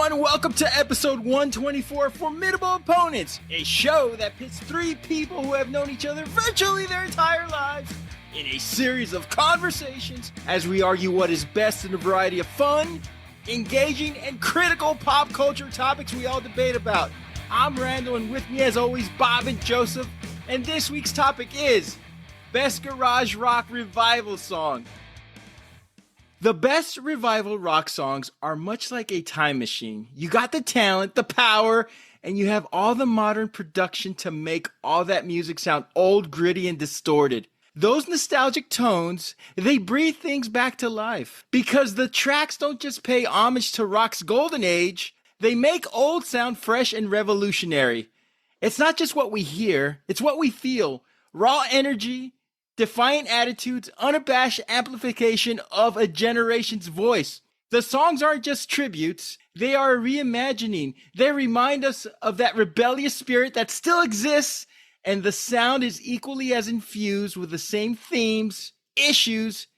everyone. Welcome to episode 124 of Formidable Opponents, a show that pits three people who have known each other virtually their entire lives in a series of conversations as we argue what is best in a variety of fun, engaging, and critical pop culture topics we all debate about. I'm Randall, and with me as always, Bob and Joseph, and this week's topic is Best Garage Rock Revival Song. The best revival rock songs are much like a time machine. You got the talent, the power, and you have all the modern production to make all that music sound old, gritty, and distorted. Those nostalgic tones, they breathe things back to life. Because the tracks don't just pay homage to rock's golden age, they make old sound fresh and revolutionary. It's not just what we hear, it's what we feel. Raw energy, defiant attitudes, unabashed amplification of a generation's voice. The songs aren't just tributes, they are a reimagining. They remind us of that rebellious spirit that still exists, and the sound is equally as infused with the same themes, issues,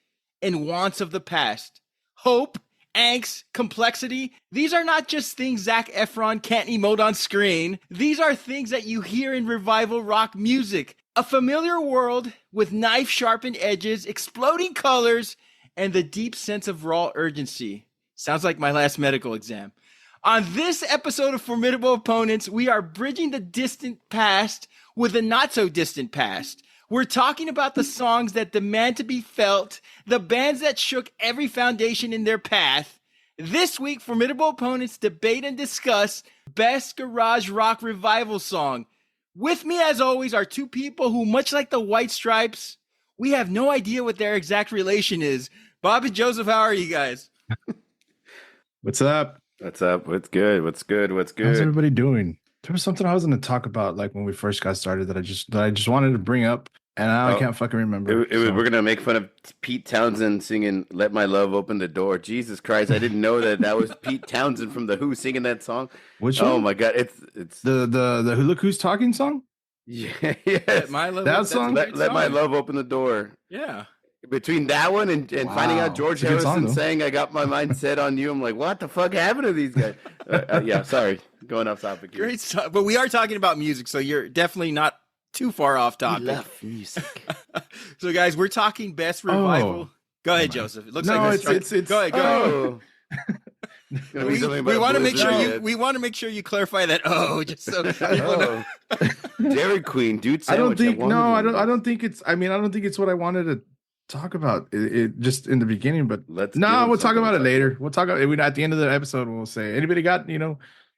and wants of the past. Hope, angst, complexity, these are not just things Zac Efron can't emote on screen. These are things that you hear in revival rock music. A familiar world with knife-sharpened edges, exploding colors, and the deep sense of raw urgency. Sounds like my last medical exam. On this episode of Formidable Opponents, we are bridging the distant past with a not-so-distant past. We're talking about the songs that demand to be felt, the bands that shook every foundation in their path. This week, Formidable Opponents debate and discuss Best Garage Rock Revival Song. With me, as always, are two people who, much like the White Stripes, we have no idea what their exact relation is. Bob and Joseph, how are you guys? What's up? What's up? What's good? What's good? What's good? How's everybody doing? There was something I was going to talk about, like when we first got started, that I just wanted to bring up, and now I can't fucking remember. We're gonna make fun of Pete Townsend singing "Let My Love Open the Door." Jesus Christ, I didn't know that was Pete Townsend from the Who singing that song. Which one? Oh my God, it's the Look Who's Talking song. Yeah, yes. That song. Let My Love Open the Door. Yeah. Between that one and finding out George Harrison song, saying "I got my mind set on you," I'm like, what the fuck happened to these guys? Yeah, sorry, going off topic here. Great stuff. But we are talking about music, so you're definitely not too far off topic. We love music. So, guys, we're talking best revival. Go ahead, Joseph. It looks like it's go ahead. Oh. We want to make sure you clarify that. Oh, just so people know. Dairy Queen, dude. I don't think it's. I mean, I don't think it's what I wanted to talk about. It just in the beginning, but we'll talk about it later. We'll talk about it at the end of the episode. We'll say, anybody got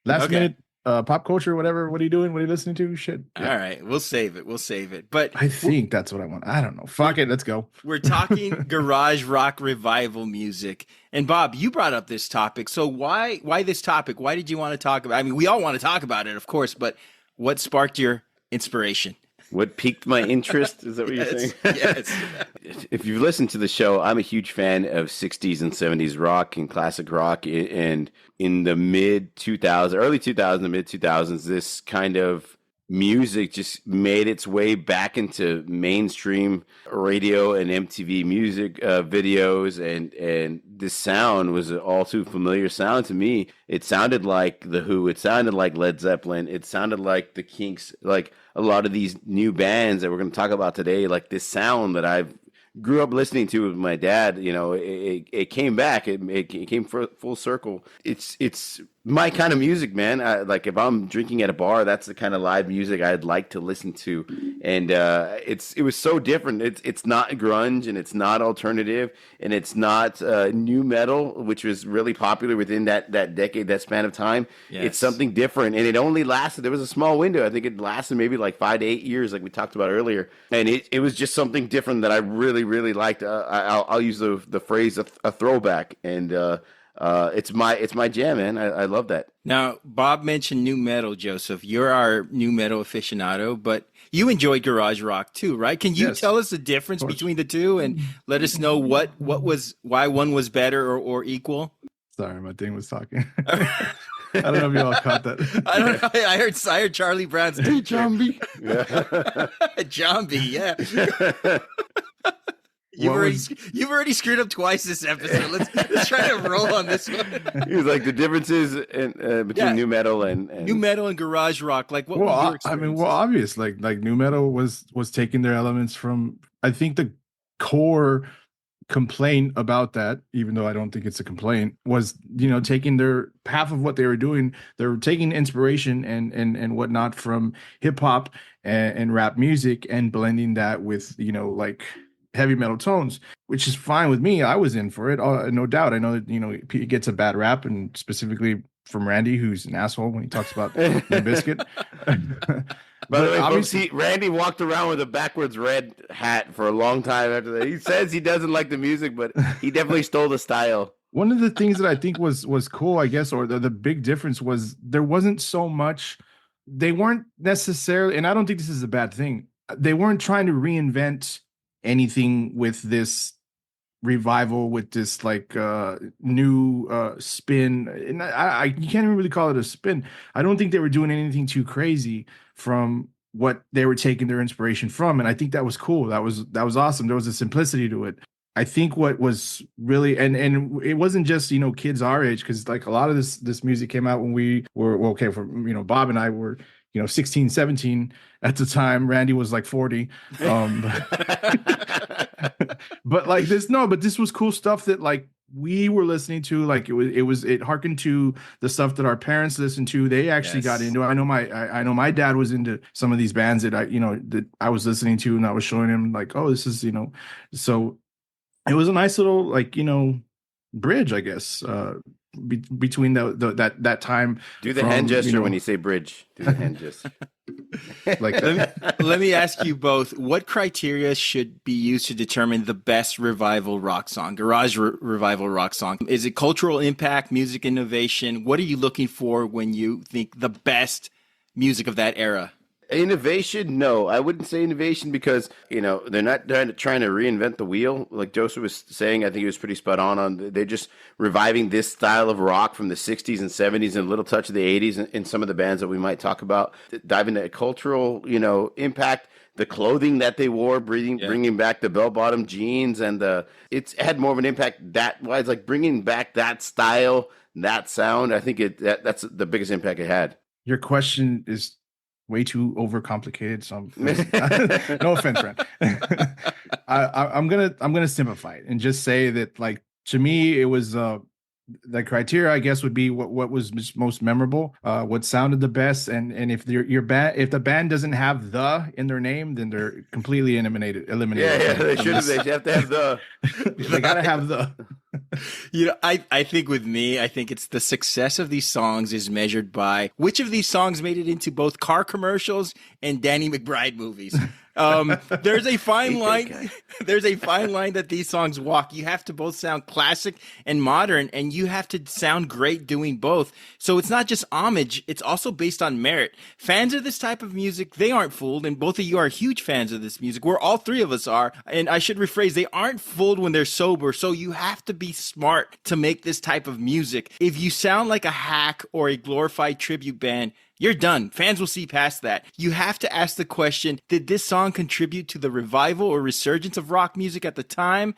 last minute pop culture, whatever. What are you doing? What are you listening to? Shit. Yeah. All right, we'll save it. But I think that's what I want. I don't know. Fuck it. Let's go. We're talking garage rock revival music. And Bob, you brought up this topic. So why this topic? Why did you want to talk about it? I mean, we all want to talk about it, of course, but what sparked your inspiration? What piqued my interest? Is that what you're saying? Yes. If you've listened to the show, I'm a huge fan of 60s and 70s rock and classic rock. And in the mid 2000s, early 2000s, mid 2000s, this kind of music just made its way back into mainstream radio and MTV music videos, and this sound was an all too familiar sound to me. It sounded like The Who, it sounded like Led Zeppelin, it sounded like the Kinks, like a lot of these new bands that we're going to talk about today. Like this sound that I've grew up listening to with my dad, it came back. It came full circle. It's my kind of music, man. Like if I'm drinking at a bar, that's the kind of live music I'd like to listen to. And it was so different. It's not grunge, and it's not alternative, and it's not new metal, which was really popular within that decade, that span of time. Yes. It's something different, and it only lasted. There was a small window. I think it lasted maybe like 5 to 8 years, like we talked about earlier. And it was just something different that I really, really liked. I'll use the phrase a throwback, and it's my jam, man. I love that. Now, Bob mentioned new metal, Joseph. You're our new metal aficionado, but you enjoy garage rock too, right? Can you tell us the difference between the two and let us know why one was better or equal? Sorry, my thing was talking. I don't know if you all caught that. I don't know. I heard Charlie Brown's "Hey, Jambi." Jambi, yeah. You've already screwed up twice this episode. Let's try to roll on this one. He was like the differences between new metal and new metal and garage rock. Like what? Well, I mean, obvious. Like new metal was taking their elements from. I think the core complaint about that, even though I don't think it's a complaint, was taking their half of what they were doing. They were taking inspiration and whatnot from hip hop and rap music and blending that with like heavy metal tones, which is fine with me. I was in for it, no doubt. I know that it gets a bad rap, and specifically from Randy, who's an asshole when he talks about Limp Bizkit. By the way, obviously, Randy walked around with a backwards red hat for a long time after that. He says he doesn't like the music, but he definitely stole the style. One of the things that I think was cool, I guess, or the big difference was there wasn't so much. They weren't necessarily, and I don't think this is a bad thing. They weren't trying to reinvent anything with this revival, with this like new spin. And you can't even really call it a spin. I don't think they were doing anything too crazy from what they were taking their inspiration from, and I think that was cool. That was awesome. There was a simplicity to it. I think what was really, and it wasn't just kids our age, because like a lot of this music came out when we were Bob and I were 16, 17 at the time. Randy was like 40. But like this was cool stuff that like we were listening to. Like it harkened to the stuff that our parents listened to. They actually got into it. I know my dad was into some of these bands that I was listening to, and I was showing him like, oh, this is so it was a nice little like bridge, I guess, between that time. Do the hand gesture when you say bridge. Do the hand gesture. Like let me ask you both: what criteria should be used to determine the best revival rock song, garage revival rock song? Is it cultural impact, music innovation? What are you looking for when you think the best music of that era? Innovation? No, I wouldn't say innovation, because they're not trying to reinvent the wheel. Like Joseph was saying, I think he was pretty spot on. They're just reviving this style of rock from the 60s and 70s and a little touch of the 80s in some of the bands that we might talk about. Dive into cultural, impact, the clothing that they wore, bringing back the bell-bottom jeans, and it had more of an impact that wise, like bringing back that style, that sound. I think that's the biggest impact it had. Your question is way too overcomplicated. So no offense, friend. I'm gonna simplify it and just say that, like, to me, it was the criteria, I guess, would be what was most memorable, what sounded the best, and if if the band doesn't have the in their name, then they're completely eliminated. Yeah, they should have. They have to have the. They gotta have the. I think with me, I think it's the success of these songs is measured by which of these songs made it into both car commercials and Danny McBride movies. There's a fine line. There's a fine line that these songs walk. You have to both sound classic and modern, and you have to sound great doing both. So it's not just homage. It's also based on merit. Fans of this type of music, they aren't fooled. And both of you are huge fans of this music. All three of us are. And I should rephrase, they aren't fooled when they're sober. So you have to be smart to make this type of music. If you sound like a hack or a glorified tribute band, you're done. Fans will see past that. You have to ask the question, did this song contribute to the revival or resurgence of rock music at the time?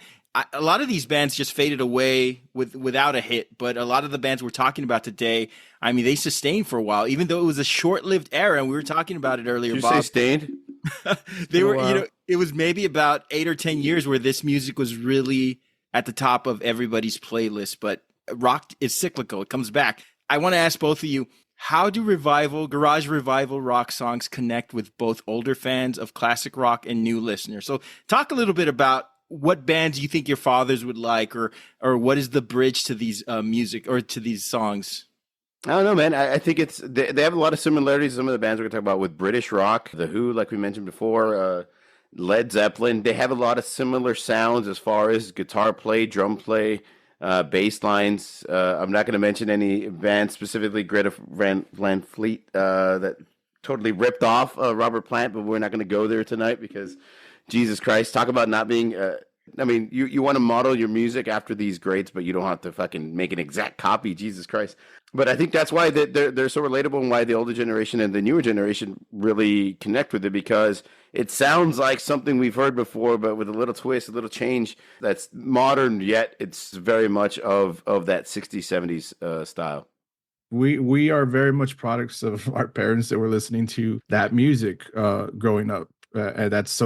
A lot of these bands just faded away without a hit, but a lot of the bands we're talking about today, I mean, they sustained for a while, even though it was a short-lived era, and we were talking about it earlier, Bob. Bob. Sustained? They were, it was maybe about 8 or 10 years where this music was really at the top of everybody's playlist, but rock is cyclical. It comes back. I want to ask both of you, how do garage revival rock songs connect with both older fans of classic rock and new listeners? So talk a little bit about what bands you think your fathers would like, or what is the bridge to these music or to these songs? I don't know, man. I think they have a lot of similarities to some of the bands we're going to talk about with British rock. The Who, like we mentioned before, Led Zeppelin. They have a lot of similar sounds as far as guitar play, drum play, bass lines. I'm not going to mention any bands specifically, Greta Van Fleet, that totally ripped off Robert Plant, but we're not going to go there tonight because, Jesus Christ, talk about not being I mean, you want to model your music after these greats, but you don't have to fucking make an exact copy. Jesus Christ. But I think that's why they're so relatable, and why the older generation and the newer generation really connect with it, because it sounds like something we've heard before, but with a little twist, a little change that's modern, yet it's very much of that 60s, 70s style. We are very much products of our parents that were listening to that music growing up. And that's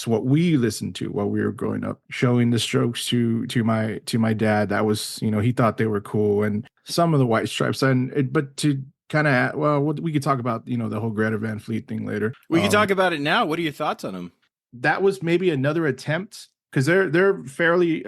what we listened to while we were growing up. Showing the Strokes to my dad, that was, he thought they were cool, and some of the White Stripes, but to kind of, we could talk about the whole Greta Van Fleet thing later. We can talk about it now. What are your thoughts on them? That was maybe another attempt, because they're fairly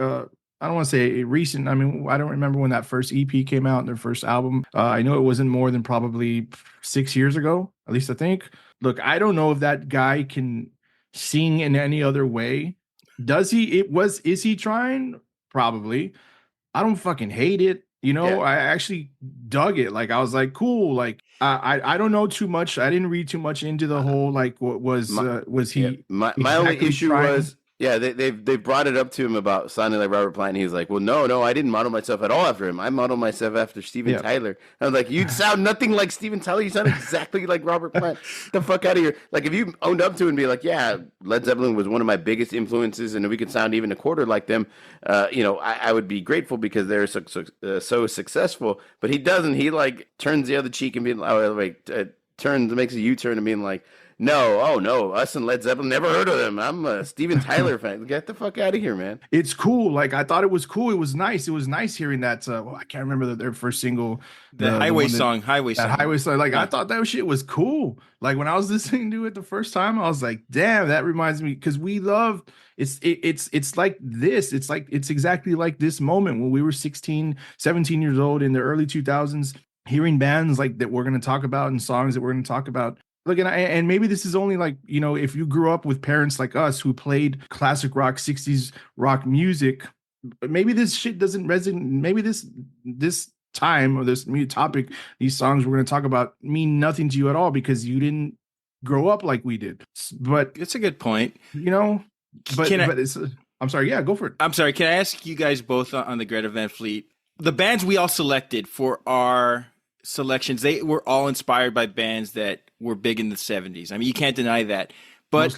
I don't want to say recent. I mean, I don't remember when that first EP came out, their first album. I know it wasn't more than probably 6 years ago, at least I think. Look, I don't know if that guy can sing in any other way. Does he? Is he trying? Probably. I don't fucking hate it. Yeah. I actually dug it. Like, I was like, cool. Like, I don't know too much. I didn't read too much into the whole, like, what was he? Yeah. My only issue was, they brought it up to him about sounding like Robert Plant. And he's like, well, no, I didn't model myself at all after him. I modeled myself after Steven Tyler. I was like, you sound nothing like Steven Tyler. You sound exactly like Robert Plant. Get the fuck out of here. Like, if you owned up to it and be like, yeah, Led Zeppelin was one of my biggest influences, and if we could sound even a quarter like them, I would be grateful because they're so successful. But he doesn't. He like turns the other cheek and makes a U-turn and being like, no, us and Led Zeppelin, never heard of them. I'm a Steven Tyler fan. Get the fuck out of here, man. It's cool. Like, I thought it was cool. It was nice. It was nice hearing that. I can't remember their first single. The Highway song. Like, I thought that shit was cool. Like, when I was listening to it the first time, I was like, damn, that reminds me, because we love, it's like this. It's exactly like this moment when we were 16, 17 years old in the early 2000s, hearing bands like that we're going to talk about and songs that we're going to talk about. Look, and maybe this is only like, if you grew up with parents like us who played classic rock, 60s rock music, maybe this shit doesn't resonate. Maybe this time or this topic, these songs we're going to talk about mean nothing to you at all because you didn't grow up like we did. But it's a good point. I'm sorry. Yeah, go for it. I'm sorry. Can I ask you guys both on the Greta Van Fleet, the bands we all selected for our selections, they were all inspired by bands that were big in the 70s. I mean, you can't deny that. But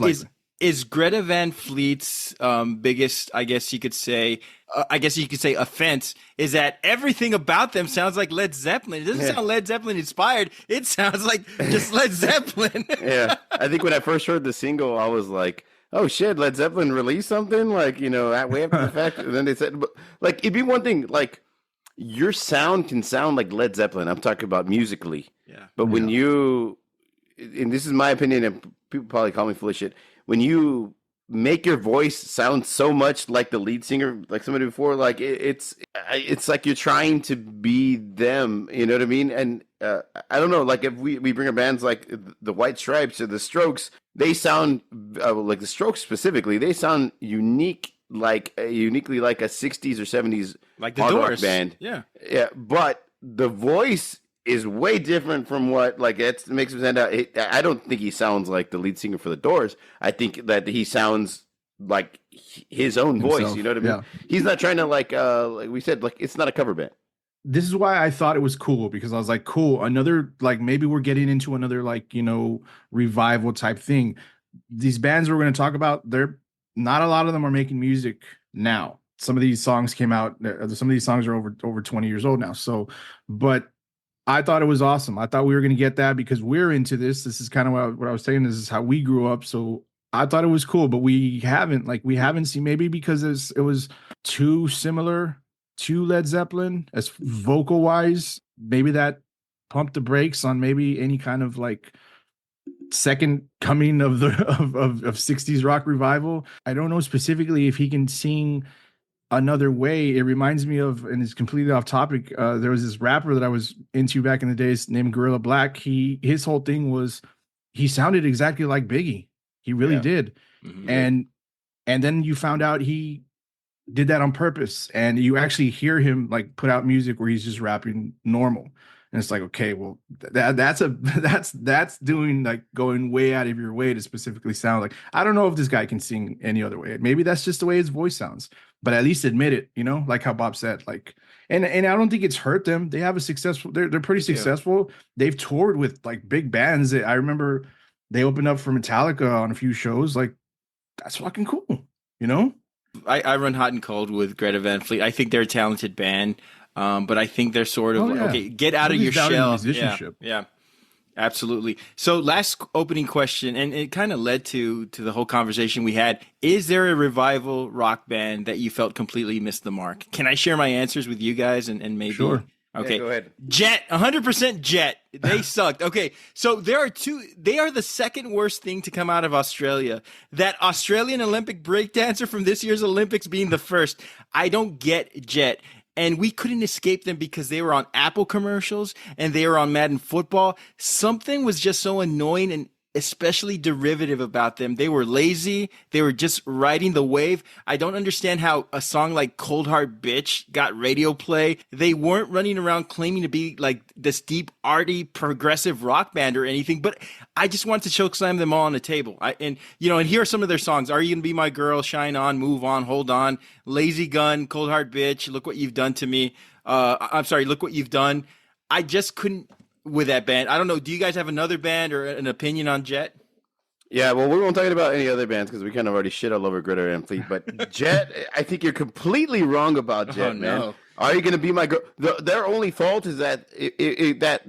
is Greta Van Fleet's biggest, I guess you could say, offense is that everything about them sounds like Led Zeppelin. It doesn't sound Led Zeppelin inspired. It sounds like just Led Zeppelin. Yeah. I think when I first heard the single, I was like, oh shit, Led Zeppelin released something? Like, way after the fact. And then they said, like, it'd be one thing, like, your sound can sound like Led Zeppelin. I'm talking about musically. Yeah. But when you, and this is my opinion, and people probably call me full of shit, when you make your voice sound so much like the lead singer, like somebody before, like it's like you're trying to be them. You know what I mean? And I don't know, like if we bring up bands like the White Stripes or the Strokes, they sound like the Strokes specifically. They sound uniquely like a 60s or 70s like the Doors band. Yeah. But the voice is way different from what it makes him stand out. I don't think he sounds like the lead singer for the Doors. I think that he sounds like his own voice. You know what I mean? Yeah. He's not trying to like we said, like it's not a cover band. This is why I thought it was cool, because I was like, cool, another, like, maybe we're getting into another, like, revival type thing. These bands we're going to talk about, they're not a lot of them are making music now. Some of these songs came out. Some of these songs are over 20 years old now. So, but I thought it was awesome. I thought we were going to get that because we're into this. This is kind of what I was saying. This is how we grew up. So I thought it was cool, but we haven't seen, maybe because it was too similar to Led Zeppelin as vocal wise. Maybe that pumped the brakes on maybe any kind of like second coming of the of 60s rock revival. I don't know specifically if he can sing another way. It reminds me of, and it's completely off topic, there was this rapper that I was into back in the days named Gorilla Black. His whole thing was he sounded exactly like Biggie. He really did. Mm-hmm. And then you found out he did that on purpose, and you actually hear him like put out music where he's just rapping normal. And it's like, okay, well, that's doing like going way out of your way to specifically sound like, I don't know if this guy can sing any other way. Maybe that's just the way his voice sounds, but at least admit it, you know, like how Bob said, like, and I don't think it's hurt them. They have a successful, they're pretty successful. They've toured with like big bands. I remember they opened up for Metallica on a few shows. Like, that's fucking cool, you know? I run hot and cold with Greta Van Fleet. I think they're a talented band. But I think they're sort of okay, get out of your shell. Yeah, absolutely. So last opening question, and it kind of led to the whole conversation we had. Is there a revival rock band that you felt completely missed the mark? Can I share my answers with you guys and maybe? Sure. Okay, go ahead. Jet, 100% Jet. They sucked. Okay, so there are two. They are the second worst thing to come out of Australia. That Australian Olympic breakdancer from this year's Olympics being the first. I don't get Jet. And we couldn't escape them because they were on Apple commercials and they were on Madden Football. Something was just so annoying and especially derivative about them. They were lazy. They were just riding the wave. I don't understand how a song like Cold Hard Bitch got radio play. They weren't running around claiming to be like this deep, arty, progressive rock band or anything, but I just wanted to choke slam them all on the table. And here are some of their songs. Are You Gonna Be My Girl? Shine On, Move On, Hold On, Lazy Gun, Cold Hard Bitch, Look What You've Done to Me. Look What You've Done. I just couldn't with that band. I don't know. Do you guys have another band or an opinion on Jet? Yeah, well, we won't talk about any other bands because we kind of already shit all over Greta Van Fleet. But Jet, I think you're completely wrong about Jet, man. Are You Gonna Be My Girl? Their only fault is that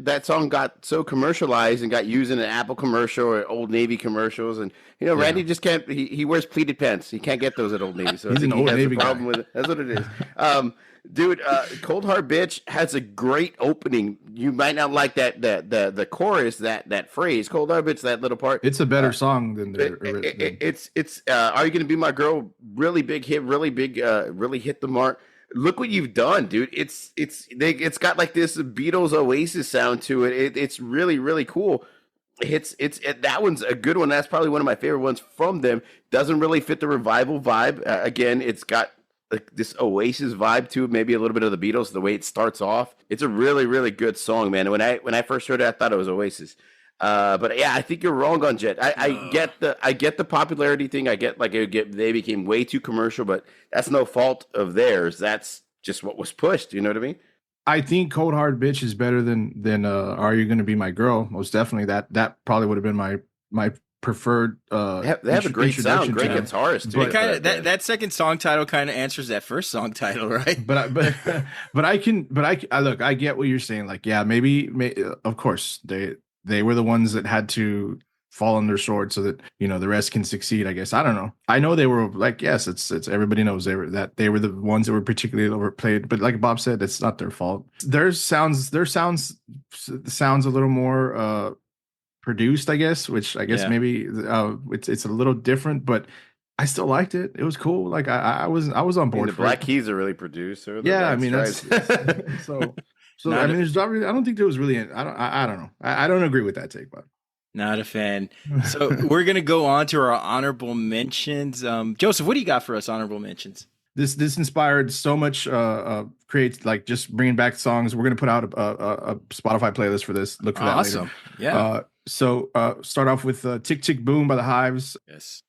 that song got so commercialized and got used in an Apple commercial or Old Navy commercials, and Randy just can't. He wears pleated pants. He can't get those at Old Navy, so he's an Old Navy problem with it. That's what it is. Dude, Cold Hard Bitch has a great opening. You might not like the chorus, that phrase, Cold Hard Bitch, that little part. It's a better song than it's Are You Gonna Be My Girl? Really big hit, really hit the mark. Look What You've Done, dude. It's got like this Beatles Oasis sound to it. It's really, really cool. That one's a good one. That's probably one of my favorite ones from them. Doesn't really fit the revival vibe. Again, it's got like this Oasis vibe to it, maybe a little bit of the Beatles, the way it starts off. It's a really, really good song, man. When I first heard it, I thought it was Oasis. But yeah, I think you're wrong on Jet. I get the popularity thing. I get they became way too commercial, but that's no fault of theirs. That's just what was pushed. You know what I mean? I think Cold Hard Bitch is better than Are You Gonna Be My Girl? Most definitely. That probably would have been my preferred. They have a great sound, great guitarist too. That second song title kind of answers that first song title, right? But I look. I get what you're saying. Like, yeah, maybe of course they were the ones that had to fall on their sword so that the rest can succeed. I guess I don't know. I know they were like, yes, it's everybody knows they were the ones that were particularly overplayed. But like Bob said, it's not their fault. Their sounds a little more produced, I guess, which I guess maybe it's a little different, but I still liked it. It was cool. Like I was on board. The Black Keys are really produced. Yeah, I mean that's so. I mean, there's not really. I don't think there was really. I don't know. I don't agree with that take, but not a fan. So we're gonna go on to our honorable mentions. Joseph, what do you got for us? Honorable mentions. This inspired so much. Creates like just bringing back songs. We're gonna put out a Spotify playlist for this. Look for that later. Yeah. So start off with Tick Tick Boom by the Hives. Yes.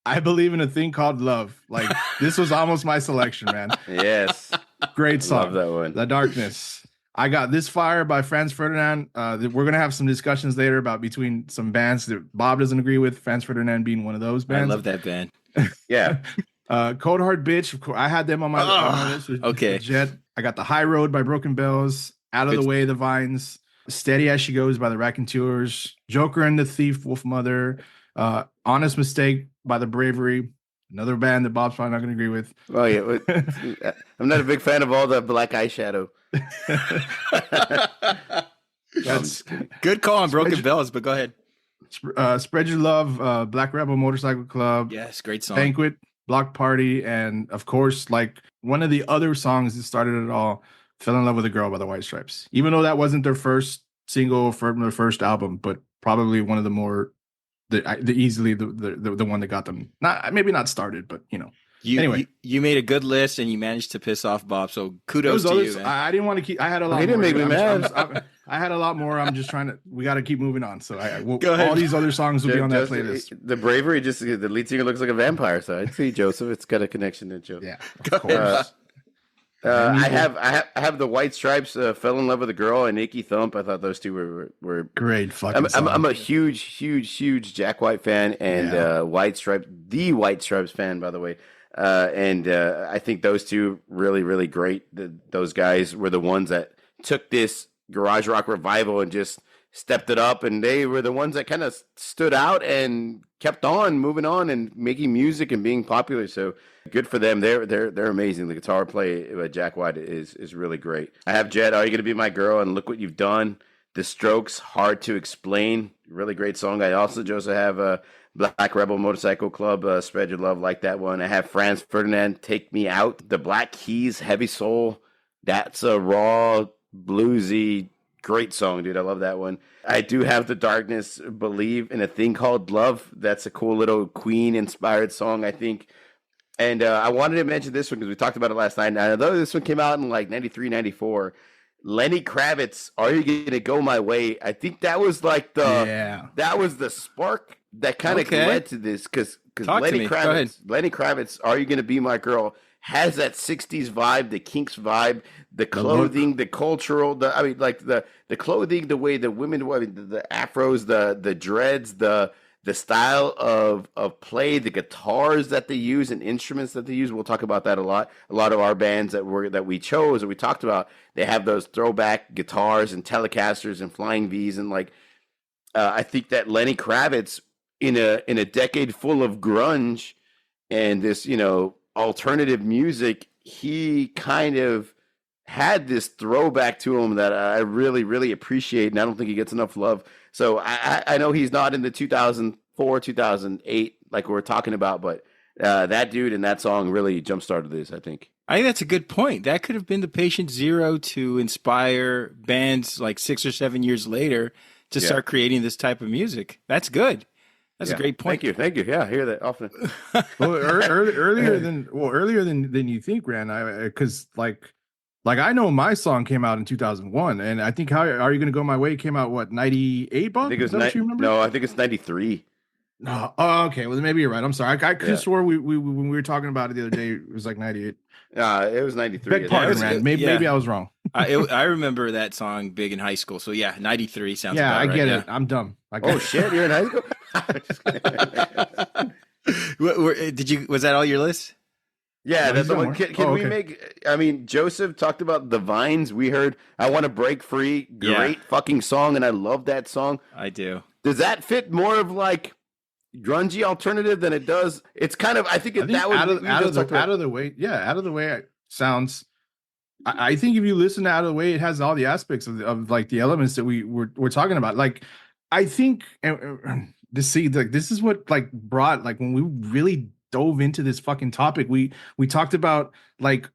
I Believe in a Thing Called Love. Like this was almost my selection, man. Yes. Great song. Love that one. The Darkness. I got This Fire by Franz Ferdinand. We're going to have some discussions later about between some bands that Bob doesn't agree with, Franz Ferdinand being one of those bands. I love that band. Yeah. Cold Hard Bitch. Of course, I had them on my list. Okay. Jet. I got The High Road by Broken Bells. Out of the Way, The Vines. Steady As She Goes by the Raconteurs. Joker and the Thief, Wolf Mother. Honest Mistake by The Bravery. Another band that Bob's probably not going to agree with. Oh, yeah. I'm not a big fan of all the black eyeshadow. That's good call on Broken Bells, but go ahead. Spread Your Love, Black Rebel Motorcycle Club. Yes, great song. Banquet, Block Party, and of course, like one of the other songs that started it all, Fell in Love with a Girl by the White Stripes. Even though that wasn't their first single from their first album, but probably one of the more easily the one that got them maybe not started, but You made a good list and you managed to piss off Bob. So kudos to you, man. I didn't want to keep. I had a lot. He didn't more. make me mad. I had a lot more. I'm just trying to. We got to keep moving on. So Go ahead. all these other songs will be on that playlist. The bravery, just the lead singer looks like a vampire. So I see Joseph. It's got a connection to Joseph. Yeah, of course. I have the White Stripes. Fell in love with a girl and Icky Thump. I thought those two were great. Fucking. I'm a huge Jack White fan and the White Stripes fan, by the way. And I think those two really great. Those guys were the ones that took this garage rock revival and just stepped it up, and they were the ones that kind of stood out and kept on moving on and making music and being popular. So good for them. They're amazing. The guitar play by Jack White is really great. I have Jet, Are You Gonna Be My Girl, and Look What You've Done. The Strokes, Hard to Explain. Really great song. I also, Joseph, have Black Rebel Motorcycle Club, Spread Your Love, like that one. I have Franz Ferdinand, Take Me Out. The Black Keys, Heavy Soul. That's a raw, bluesy, great song, dude. I love that one. I do have The Darkness, Believe in a Thing Called Love. That's a cool little Queen-inspired song, I think. And I wanted to mention this one because we talked about it last night. Now, though this one came out in like 93, 94, Lenny Kravitz, Are You Gonna Go My Way? I think that was like that was the spark that kind of led to this, because Lenny Kravitz, Are You Gonna Be My Girl, has that 60s vibe, the Kinks vibe, the clothing, the cultural, the clothing, the way the women, the afros, the dreads, the style of play, the guitars that they use and instruments that they use. We'll talk about that a lot. A lot of our bands that we chose and we talked about, they have those throwback guitars and Telecasters and Flying V's, and I think that Lenny Kravitz, in a decade full of grunge and this, alternative music, he kind of had this throwback to him that I really appreciate, and I don't think he gets enough love. So I know he's not in the 2004, 2008 like we're talking about, but that dude and that song really jump-started this, I think. I think that's a good point. That could have been the patient zero to inspire bands like 6 or 7 years later to start creating this type of music. That's good. That's a great point. Thank you. Yeah, I hear that often. Well, earlier than you think, Rand. Because I know my song came out in 2001, and I think How Are You Gonna Go My Way came out, what, 98, Bob? I think it was what you remember? No, I think it's 93. No, okay. Well, then maybe you're right. I'm sorry. I could have swore we when we were talking about it the other day, it was like 98. It was 93. Beg pardon, Rand. Maybe I was wrong. I remember that song big in high school. So 93 sounds. Yeah, I get it. Yeah. I'm dumb. Shit, you're in high school. Was that all your list? Yeah, that's the one. Can we make? I mean, Joseph talked about the Vines. We heard "I Want to Break Free." Great fucking song, and I love that song. I do. Does that fit more of like grungy alternative than it does? It's kind of. I think that was out of the way. Yeah, Out of the Way sounds. I think if you listen to Out of the Way, it has all the aspects of like the elements that we're talking about. Like, I think this is what like brought, like, when we really dove into this fucking topic, we talked about, like,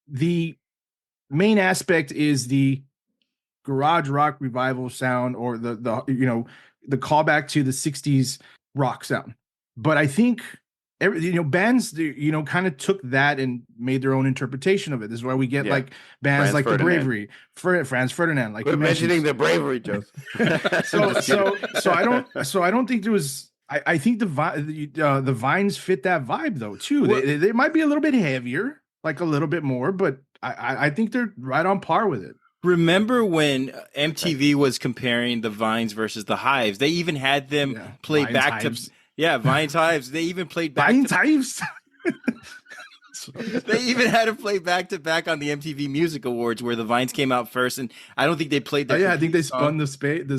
the main aspect is the garage rock revival sound, or the callback to the 60s rock sound. But I think bands kind of took that and made their own interpretation of it. This is why we get like bands like The Bravery, Franz Ferdinand, like we're mentioning The Bravery, Joseph. so I don't think there was. I think the Vines fit that vibe though too. They might be a little bit heavier, like a little bit more, but I think they're right on par with it. Remember when MTV was comparing the Vines versus the Hives? They even had them play Vines, back Hives. Vines, Hives. They even played back Vines, Hives. They even had to play back to back on the MTV Music Awards, where the Vines came out first, and I don't think they played. I think they spun the stage. They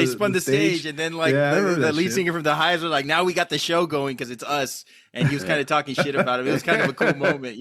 spun the stage, and then the lead singer from the Hives was like, "Now we got the show going because it's us," and he was kind of talking shit about it. It was kind of a cool moment,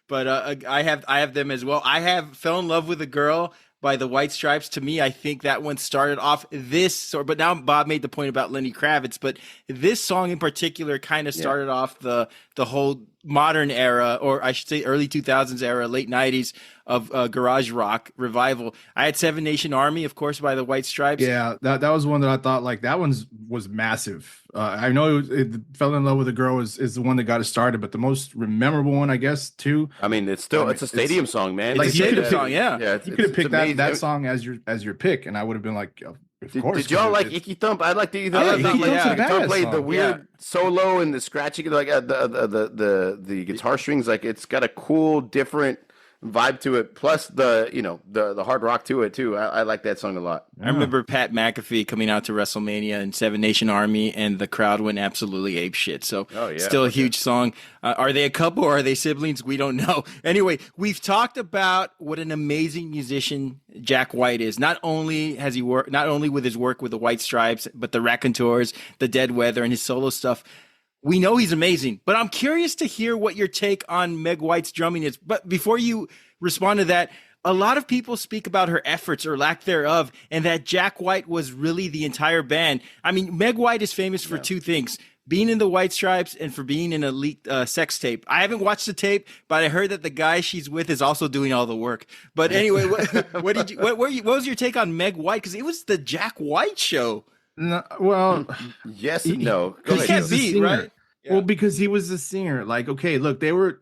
But I have them as well. I have Fell in Love with a Girl by the White Stripes. To me, I think that one started off but now Bob made the point about Lenny Kravitz, but this song in particular kind of started off the whole modern era, or I should say early 2000s era, late 90s of garage rock revival. I had Seven Nation Army, of course, by the White Stripes. Yeah, that was one that I thought like that was massive. I know it Fell in Love with a Girl is the one that got it started, but the most memorable one, I guess, too. I mean, it's a stadium song, man. Like It's a stadium song, yeah. You could have picked that song as your pick, and I would have been like, of course. Did y'all like Icky Thump? I like the Icky Thump. I love Icky Thump played song. the weird solo and the scratching, like the guitar strings. Like it's got a cool, different vibe to it. Plus the hard rock to it too. I like that song a lot. I remember Pat McAfee coming out to WrestleMania and Seven Nation Army, and the crowd went absolutely ape shit. So still a huge song. Are they a couple or are they siblings? We don't know. Anyway, we've talked about what an amazing musician Jack White is. Not only with his work with the White Stripes, but the Raconteurs, the Dead Weather, and his solo stuff. We know he's amazing, but I'm curious to hear what your take on Meg White's drumming is. But before you respond to that, a lot of people speak about her efforts or lack thereof, and that Jack White was really the entire band. I mean, Meg White is famous for two things: being in the White Stripes and for being in a leaked sex tape. I haven't watched the tape, but I heard that the guy she's with is also doing all the work. But anyway, what was your take on Meg White? Because it was the Jack White show. No, well, yes and no. Go He ahead. can't be, right? Yeah. Well, because he was a singer. Like, okay, look, they were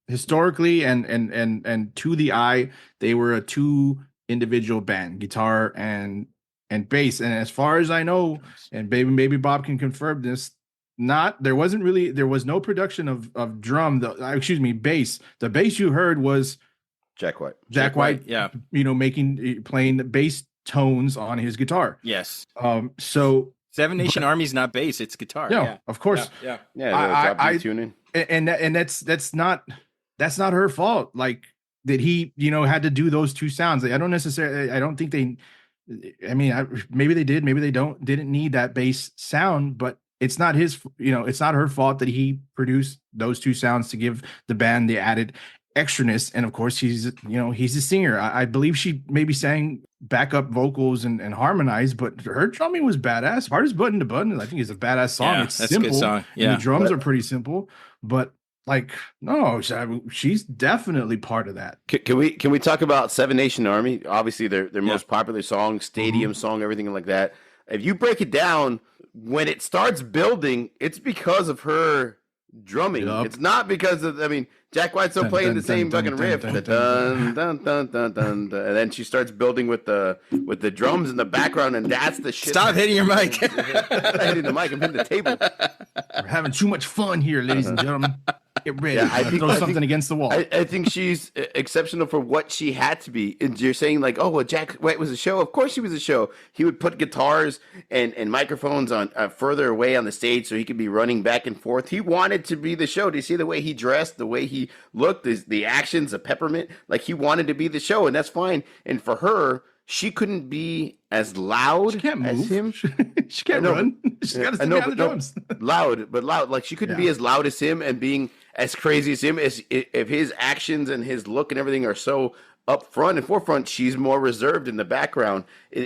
historically and to the eye, they were a two individual band, guitar and bass. And as far as I know, and maybe Bob can confirm this, there was no production of drum. Bass. The bass you heard was Jack White. Jack White, yeah. Playing the bass tones on his guitar. Yes. So Seven Nation Army's not bass; it's guitar. No, yeah. Of course. Yeah. I tuning. And that's not her fault. Like that he had to do those two sounds. I don't think they. I mean, maybe they did, maybe they didn't need that bass sound, but it's not it's not her fault that he produced those two sounds to give the band the added extraness. And of course he's a singer. I believe she maybe sang backup vocals and harmonized, but her drumming was badass. Hardest Button to Button, I think, is a badass song. Yeah, it's that's simple. a good song. Yeah. And the drums are pretty simple, but like, no, she's definitely part of that. Can we talk about Seven Nation Army? Obviously their most popular song, stadium song, everything like that. If you break it down, when it starts building, it's because of her drumming. Yep. It's not because of, Jack White's still playing the same fucking riff, dun dun dun dun dun dun, and then she starts building with the drums in the background, and that's the shit. Stop hitting your mic. I'm not hitting the mic. I'm hitting the table. We're having too much fun here, ladies and gentlemen. Get ready. Yeah, I think, throw something against the wall. I think she's exceptional for what she had to be. And you're saying like, oh, well, Jack White was a show. Of course she was a show. He would put guitars and microphones on further away on the stage so he could be running back and forth. He wanted to be the show. Do you see the way he dressed, the way he looked, the actions, the peppermint? Like he wanted to be the show, and that's fine. And for her, she couldn't be as loud as him. She can't run. She's got to stay behind the drums. Loud. Like she couldn't be as loud as him and being as crazy as him. If his actions and his look and everything are so up front and forefront, she's more reserved in the background. I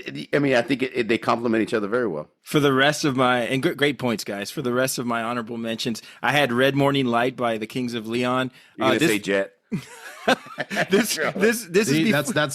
think they complement each other very well. For the rest of and great points, guys. For the rest of my honorable mentions, I had Red Morning Light by the Kings of Leon. You're gonna say Jet. That's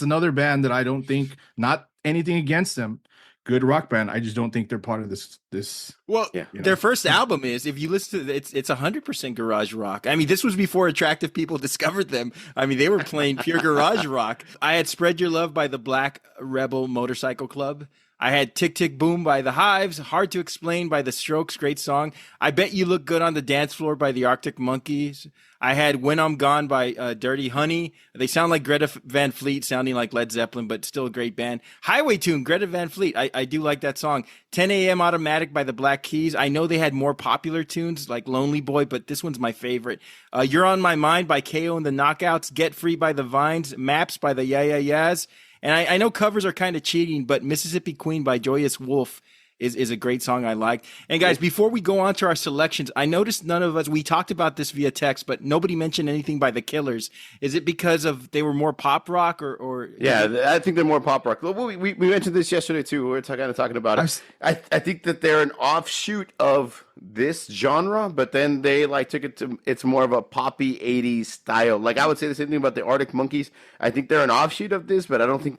another band that I don't think, not anything against them, good rock band. I just don't think they're part of this. Well, their first album is, if you listen to it, it's 100% garage rock. I mean, this was before attractive people discovered them. I mean, they were playing pure garage rock. I had Spread Your Love by the Black Rebel Motorcycle Club. I had Tick Tick Boom by the Hives, Hard to Explain by the Strokes, great song. I Bet You Look Good on the Dance Floor by the Arctic Monkeys. I had When I'm Gone by Dirty Honey. They sound like Greta Van Fleet, sounding like Led Zeppelin, but still a great band. Highway Tune, Greta Van Fleet. I do like that song. 10 a.m. Automatic by the Black Keys. I know they had more popular tunes like Lonely Boy, but this one's my favorite. You're on My Mind by KO and the Knockouts. Get Free by the Vines. Maps by the Yeah Yeah Yeahs. And I know covers are kind of cheating, but Mississippi Queen by Joyous Wolf is a great song I like. And guys, before we go on to our selections, I noticed none of us, we talked about this via text, but nobody mentioned anything by the Killers. Is it because of they were more pop rock or Yeah, I think they're more pop rock. Well, we mentioned this yesterday too. We were kind of talking about it. I think that they're an offshoot of this genre, but then they like took it to, it's more of a poppy 80s style. Like I would say the same thing about the Arctic Monkeys. I think they're an offshoot of this, but I don't think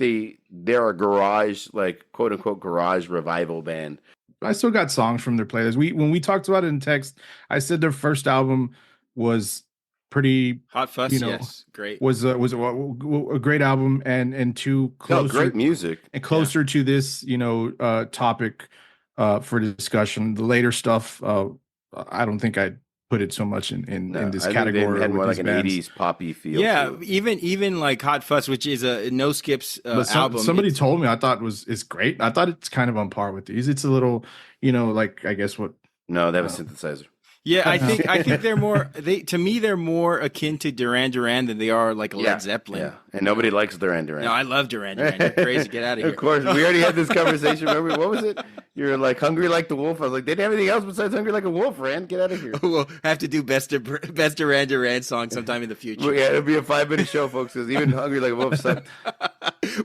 they're a garage, like quote unquote garage revival band. I still got songs from their playlist. When we talked about it in text, I said their first album was pretty Hot Fuss. Yes, great. Was a great album and to closer, great music and closer to this topic for discussion. The later stuff, I don't think I'd put it so much in this category. They had more like an 80s poppy feel. Yeah, even like Hot Fuss, which is a no skips album. Somebody told me I thought it's great. I thought it's kind of on par with these. It's a little, like I guess what. No, they have a synthesizer. Yeah, I think they're more they're more akin to Duran Duran than they are like Led Zeppelin. Yeah, and nobody likes Duran Duran. No, I love Duran Duran. You're crazy. Get out of here. Of course, we already had this conversation. Remember, what was it? You're like Hungry Like the Wolf. I was like, they didn't have anything else besides Hungry Like a Wolf, Rand. Get out of here. We'll have to do best Duran Duran song sometime in the future. Well, yeah, it'll be a 5-minute show, folks, because even Hungry Like a Wolf sucked.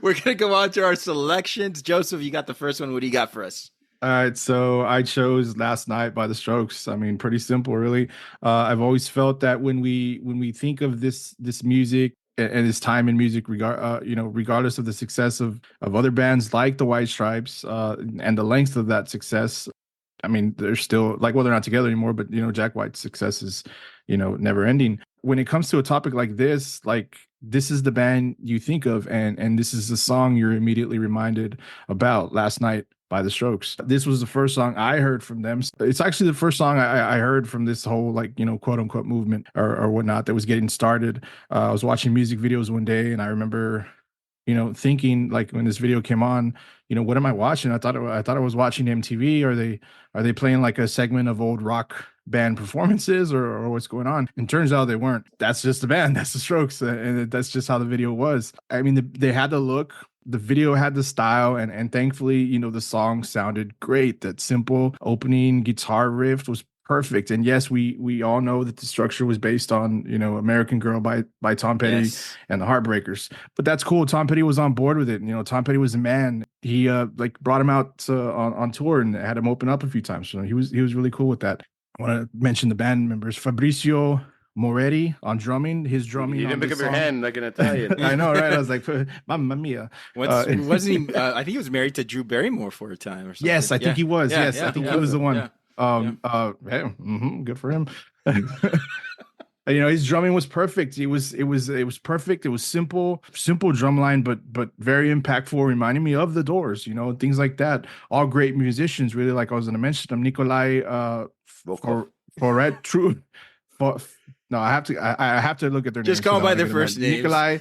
We're going to go on to our selections. Joseph, you got the first one. What do you got for us? All right, so I chose "Last Night" by The Strokes. I mean, pretty simple, really. I've always felt that when we think of this music and this time in music, regardless of the success of other bands like the White Stripes and the length of that success, I mean, they're still like, well, they're not together anymore, but Jack White's success is never ending. When it comes to a topic like this, like this is the band you think of, and this is the song you're immediately reminded about. "Last Night" by The Strokes. This was the first song I heard from them. It's actually the first song I heard from this whole quote unquote movement or whatnot that was getting started. I was watching music videos one day and I remember, thinking like when this video came on, what am I watching? I thought I was watching MTV. Are they playing like a segment of old rock band performances or what's going on? And turns out they weren't. That's just the band. That's The Strokes. And that's just how the video was. I mean, they had the look. The video had the style, and thankfully, the song sounded great. That simple opening guitar riff was perfect. And yes, we all know that the structure was based on, American Girl by Tom Petty and the Heartbreakers. But that's cool. Tom Petty was on board with it. Tom Petty was a man. He brought him out on tour and had him open up a few times. So he was really cool with that. I want to mention the band members. Fabrizio Moretti on drumming. His drumming. You didn't pick up your hand like an Italian. I know, right? I was like, "Mamma mia!" Wasn't he? I think he was married to Drew Barrymore for a time or something. Yes, I think he was. Yeah, yes, I think he was the one. Good for him. His drumming was perfect. It was perfect. It was simple drum line, but very impactful, reminding me of the Doors, things like that. All great musicians, really. Like I was going to mention them, Nikolai Foret, true. No, I have to look at their names. Just call by their first names. Nikolai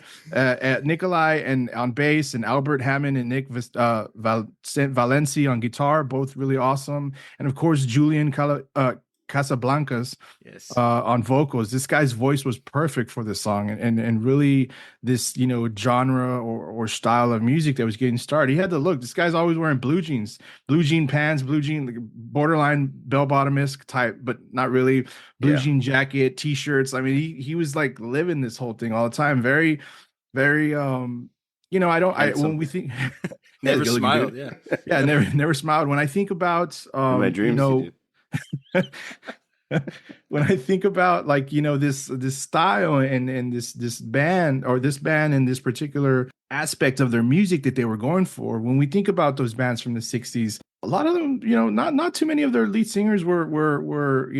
and on bass, and Albert Hammond and Nick Valenci on guitar, both really awesome. And of course, Julian Casablancas on vocals. This guy's voice was perfect for this song, and really this genre or style of music that was getting started. He had the look. This guy's always wearing blue jean pants, borderline bell-bottom-esque type, but not really. Blue jean jacket, t-shirts. I mean, he was like living this whole thing all the time. Very, very when we think never smiled. Never smiled. When I think about my dreams, when I think about this style and this band and this particular aspect of their music that they were going for, when we think about those bands from the 60s, a lot of them, not too many of their lead singers were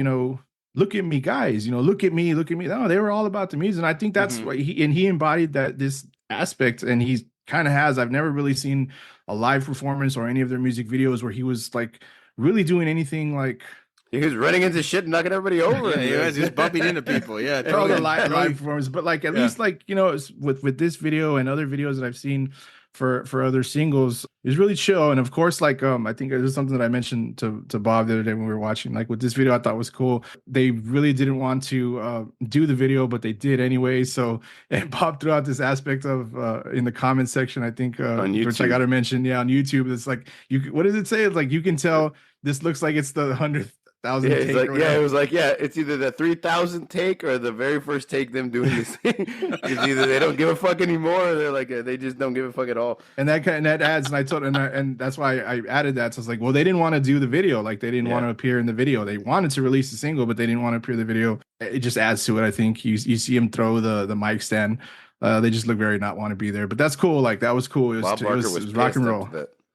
look at me guys, look at me. No, they were all about the music. And I think that's what he embodied this aspect, and he's kind of has. I've never really seen a live performance or any of their music videos where he was like really doing anything like. He was running into shit and knocking everybody over. He was just bumping into people. Yeah, all the live performance. But at least with this video and other videos that I've seen for other singles. It's really chill. And of course, like I think it was something that I mentioned to Bob the other day when we were watching. Like with this video, I thought was cool. They really didn't want to do the video, but they did anyway. So and Bob threw out this aspect of in the comment section, I think, which I got to mention, on YouTube. It's like what does it say? It's like you can tell this looks like it's the 100,000 take. It was like it's either the 3,000 take or the very first take them doing this thing. It's either they don't give a fuck anymore, or they're like they just don't give a fuck at all. And that adds, and I told, and that's why I added that. So it's like, well, they didn't want to do the video, like they didn't want to appear in the video. They wanted to release the single, but they didn't want to appear in the video. It just adds to it. I think you see him throw the mic stand. They just look very not want to be there, but that's cool. Like that was cool. It was rock and roll.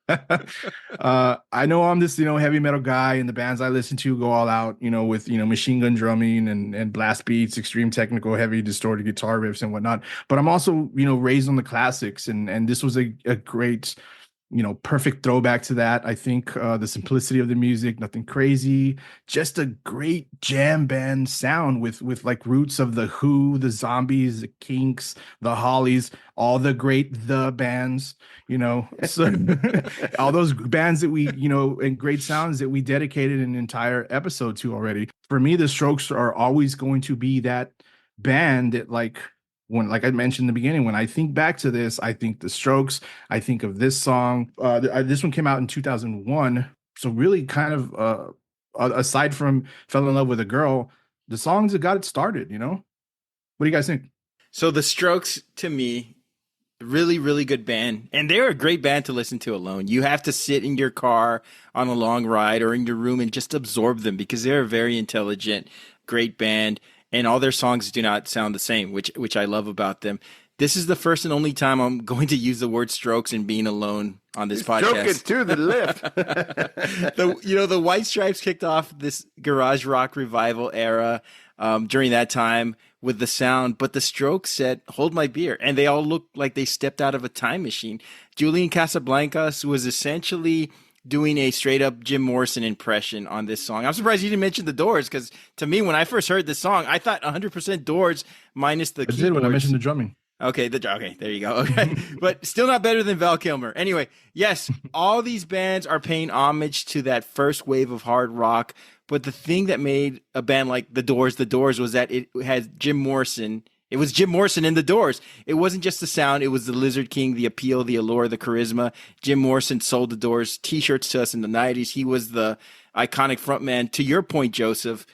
I know I'm this, heavy metal guy, and the bands I listen to go all out, with, machine gun drumming and blast beats, extreme technical, heavy distorted guitar riffs and whatnot. But I'm also, raised on the classics, and this was a great, perfect throwback to that. I think the simplicity of the music, nothing crazy, just a great jam band sound with like roots of the Who, the Zombies, the Kinks, the Hollies, all the great bands, so all those bands that we, and great sounds that we dedicated an entire episode to already. For me, the Strokes are always going to be that band that like I mentioned in the beginning, when I think back to this, I think the Strokes, I think of this song. This one came out in 2001. So really kind of aside from Fell in Love with a Girl, the songs that got it started, What do you guys think? So the Strokes, to me, really, really good band. And they're a great band to listen to alone. You have to sit in your car on a long ride or in your room and just absorb them, because they're a very intelligent, great band. And all their songs do not sound the same, which I love about them. This is the first and only time I'm going to use the word Strokes and being alone on this podcast. Stroke it to the left. The White Stripes kicked off this garage rock revival era during that time with the sound, but the Strokes said, "Hold my beer," and they all looked like they stepped out of a time machine. Julian Casablancas was essentially doing a straight up Jim Morrison impression on this song. I'm surprised you didn't mention the Doors, because to me, when I first heard this song, I thought 100% Doors minus the keyboards. I did when I mentioned the drumming. Okay, there you go. Okay, but still not better than Val Kilmer. Anyway, yes, all these bands are paying homage to that first wave of hard rock, but the thing that made a band like the Doors, was that it had Jim Morrison. It was Jim Morrison in the Doors. It wasn't just the sound. It was the Lizard King, the appeal, the allure, the charisma. Jim Morrison sold the Doors t-shirts to us in the 90s. He was the iconic frontman. To your point, Joseph,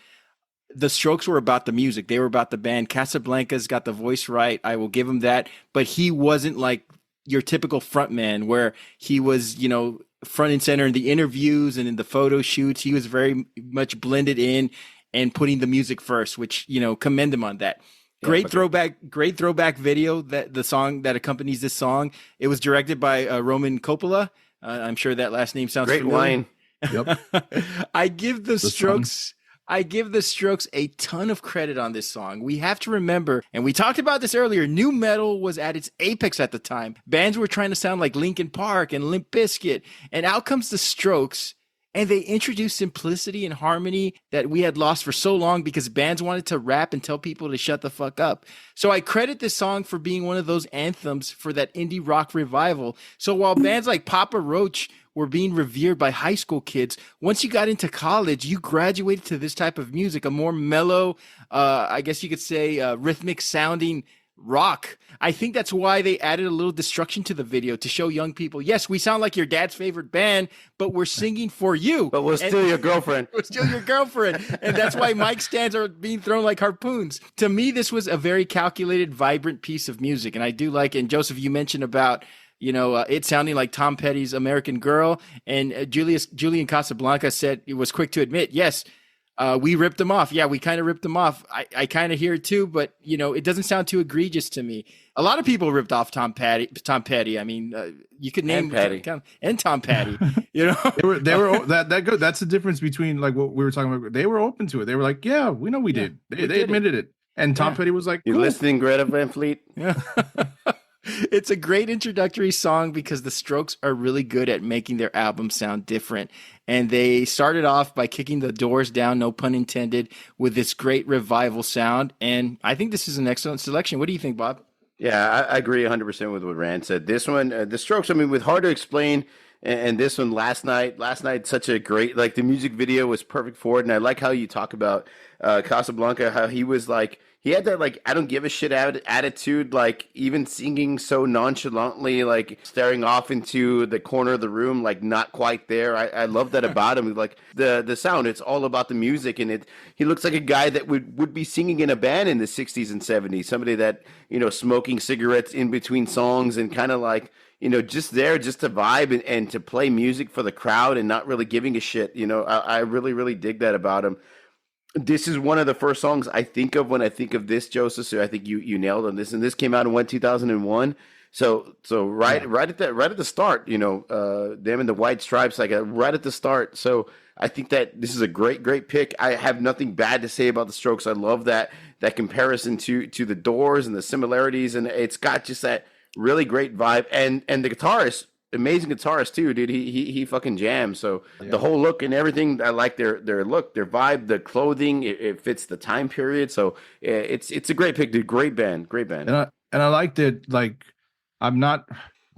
the Strokes were about the music. They were about the band. Casablancas got the voice right. I will give him that. But he wasn't like your typical frontman where he was, front and center in the interviews and in the photo shoots. He was very much blended in and putting the music first, which, commend him on that. Great throwback video, that the song that accompanies this song. It was directed by Roman Coppola. I'm sure that last name sounds great familiar. wine. Yep. I give the Strokes a ton of credit on this song. We have to remember, and we talked about this earlier, nu metal was at its apex at the time. Bands were trying to sound like Linkin Park and Limp Bizkit, and out comes the Strokes. And they introduced simplicity and harmony that we had lost for so long because bands wanted to rap and tell people to shut the fuck up. So I credit this song for being one of those anthems for that indie rock revival. So while bands like Papa Roach were being revered by high school kids, once you got into college, you graduated to this type of music, a more mellow, I guess you could say, rhythmic sounding rock. I think that's why they added a little destruction to the video to show young people, yes, we sound like your dad's favorite band, but we're singing for you. But we're still your girlfriend. We're still your girlfriend. And that's why mic stands are being thrown like harpoons. To me, this was a very calculated, vibrant piece of music. And I do like, and Joseph, you mentioned about, it sounding like Tom Petty's American Girl. And Julian Casablanca said, he was quick to admit, yes, we ripped them off. Yeah, we kind of ripped them off. I kind of hear it too, but it doesn't sound too egregious to me. A lot of people ripped off Tom Petty. I mean, you could name Petty and Tom Petty. they were that good. That's the difference between like what we were talking about. They were open to it. They were like, yeah, we know we did. They admitted it. And Tom Petty was like, cool. You listening, Greta Van Fleet? Yeah. It's a great introductory song because the Strokes are really good at making their album sound different. And they started off by kicking the doors down, no pun intended, with this great revival sound. And I think this is an excellent selection. What do you think, Bob? Yeah, I agree 100% with what Rand said. This one, the Strokes, I mean, with Hard to Explain, and this one last night, such a great, like the music video was perfect for it. And I like how you talk about Casablanca, how he was like, he had that like, I don't give a shit attitude, like even singing so nonchalantly, like staring off into the corner of the room, like not quite there. I love that about him. Like the sound, it's all about the music. And he looks like a guy that would be singing in a band in the 60s and 70s, somebody that, you know, smoking cigarettes in between songs and kind of like, you know, just there, just to vibe and to play music for the crowd and not really giving a shit. You know, I really, really dig that about him. This is one of the first songs I think of when I think of this, Joseph. So I think you nailed on this, and this came out in 2001. So right at the start, you know, them and the White Stripes, like right at the start. So I think that this is a great pick. I have nothing bad to say about the Strokes. I love that comparison to the Doors and the similarities, and it's got just that really great vibe. And the guitarist, amazing guitarist too, dude. He fucking jams. So the whole look and everything, I like their look, their vibe, the clothing. It fits the time period. So it's a great pick, dude. Great band. And I liked it. Like I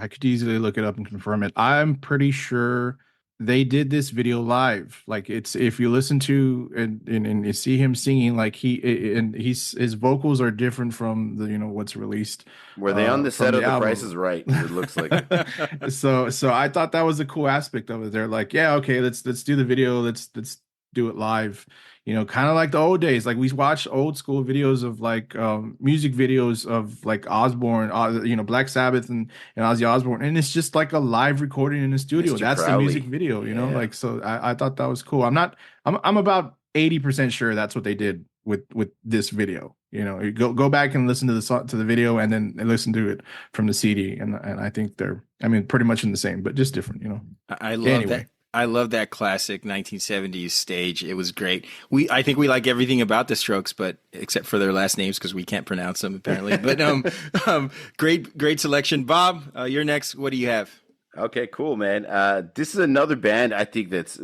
could easily look it up and confirm it. I'm pretty sure they did this video live. Like it's, if you listen to and you see him singing, like his vocals are different from the, you know, what's released. Were they on the set of The Price is Right? It looks like. So I thought that was a cool aspect of it. They're like, yeah, okay, let's do the video. Let's do it live. You know, kind of like the old days. Like we watched old school videos of like music videos of like Osbourne, you know, Black Sabbath and Ozzy Osbourne, and it's just like a live recording in the studio. Mr. That's Crowley. the music video, you know. Like, so I thought that was cool. I'm about 80% sure that's what they did with this video. You know, you go back and listen to the video and then listen to it from the CD, and I think they're, I mean, pretty much in the same, but just different. You know, I love that. I love that classic 1970s stage. It was great. I think we like everything about the Strokes, but except for their last names because we can't pronounce them apparently. But great selection, Bob. You're next. What do you have? Okay, cool, man. This is another band I think that's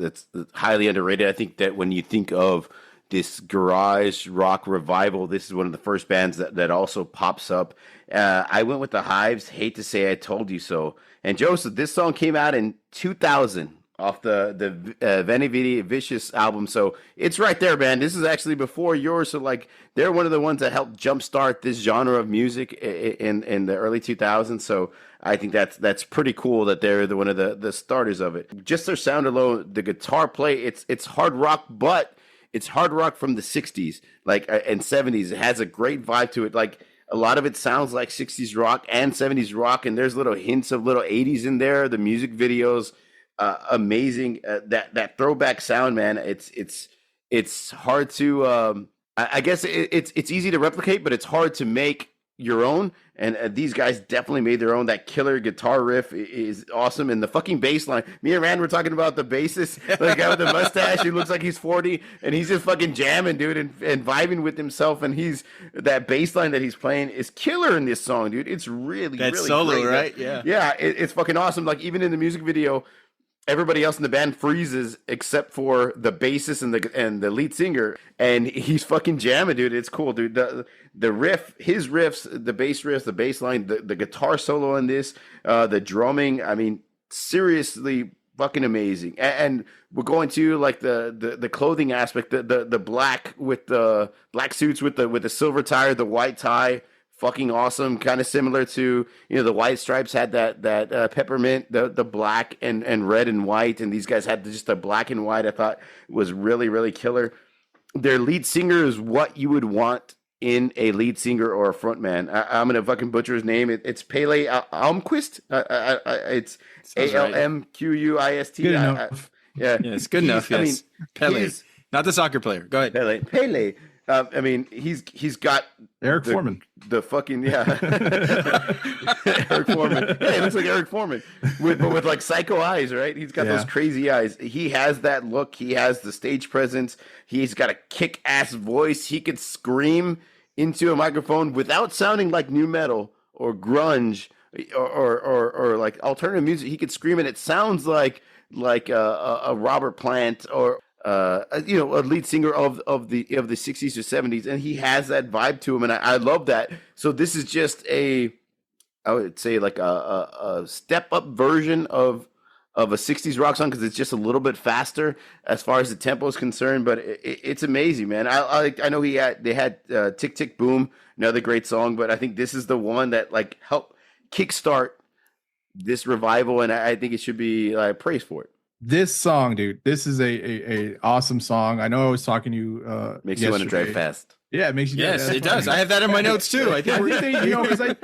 highly underrated. I think that when you think of this garage rock revival, this is one of the first bands that also pops up. I went with the Hives. Hate to say I told you so. And Joseph, this song came out in 2000. Off the Veni Vidi Vicious album. So it's right there, man. This is actually before yours. So like they're one of the ones that helped jumpstart this genre of music in the early 2000s. So I think that's pretty cool that they're one of the starters of it. Just their sound alone, the guitar play, it's hard rock, but it's hard rock from the 60s like and 70s. It has a great vibe to it. Like a lot of it sounds like 60s rock and 70s rock, and there's little hints of little 80s in there. The music videos, amazing. That throwback sound, man. It's hard to I guess it's easy to replicate, but it's hard to make your own. And these guys definitely made their own. That killer guitar riff is awesome, and the fucking bass line. Me and Rand were talking about the bassist, the guy with the mustache who looks like he's 40, and he's just fucking jamming, dude, and vibing with himself. And that bass line that he's playing is killer in this song, dude. It's really solo, great. right? Yeah, yeah, it's fucking awesome. Like even in the music video, everybody else in the band freezes except for the bassist and the lead singer, and he's fucking jamming, dude. It's cool, dude. The riff, his riffs, the bass riffs, the bass line, the guitar solo in this, the drumming. I mean, seriously fucking amazing. And we're going to like the clothing aspect, the black with the black suits with the silver tie, the white tie. Fucking awesome, kind of similar to, you know, the White Stripes had that peppermint, the black and red and white, and these guys had just a black and white. I thought was really, really killer. Their lead singer is what you would want in a lead singer or a front man. I'm gonna fucking butcher his name. It's Pele Almquist. It's Almquist. Good enough. Yeah, it's good enough. Yes, I mean, Pele, not the soccer player. Go ahead, Pele. I mean, he's got Eric Foreman. The fucking Eric Foreman. Yeah, he looks like Eric Foreman with like psycho eyes, right? He's got those crazy eyes. He has that look. He has the stage presence. He's got a kick-ass voice. He could scream into a microphone without sounding like new metal or grunge or like alternative music. He could scream and it sounds like a Robert Plant or a lead singer of the 60s or 70s, and he has that vibe to him, and I love that. So this is just I would say like a step up version of a 60s rock song, because it's just a little bit faster as far as the tempo is concerned, but it's amazing, man. I know they had Tick Tick Boom, another great song, but I think this is the one that like helped kickstart this revival, and I think it should be praised for it. This song, dude, this is a awesome song. I know I was talking to you makes you want to drive fast. Yeah, it makes you. Yes, it does. I have that in my notes too. I think because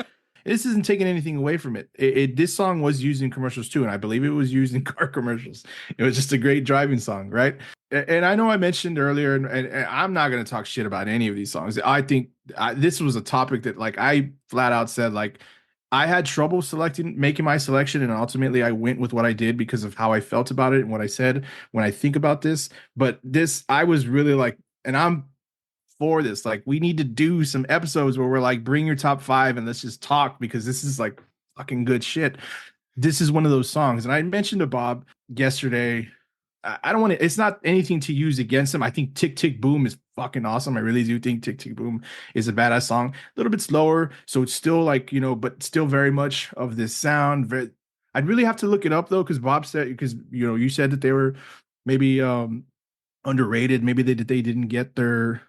this isn't taking anything away from it. This song was used in commercials too, and I believe it was used in car commercials. It was just a great driving song, right? And I know I mentioned earlier, and I'm not going to talk shit about any of these songs. I think this was a topic that, like, I flat out said, like, I had trouble making my selection, and ultimately I went with what I did because of how I felt about it and what I said when I think about this. But this, I was really like, and I'm for this. Like, we need to do some episodes where we're like, bring your top 5 and let's just talk, because this is like fucking good shit. This is one of those songs. And I mentioned to Bob yesterday, I don't want to, it's not anything to use against him. I think Tick Tick Boom is fucking awesome. I really do think Tick Tick Boom is a badass song. A little bit slower, so it's still like, but still very much of this sound. I'd really have to look it up though, because Bob said, because you said that they were maybe underrated. Maybe they didn't get their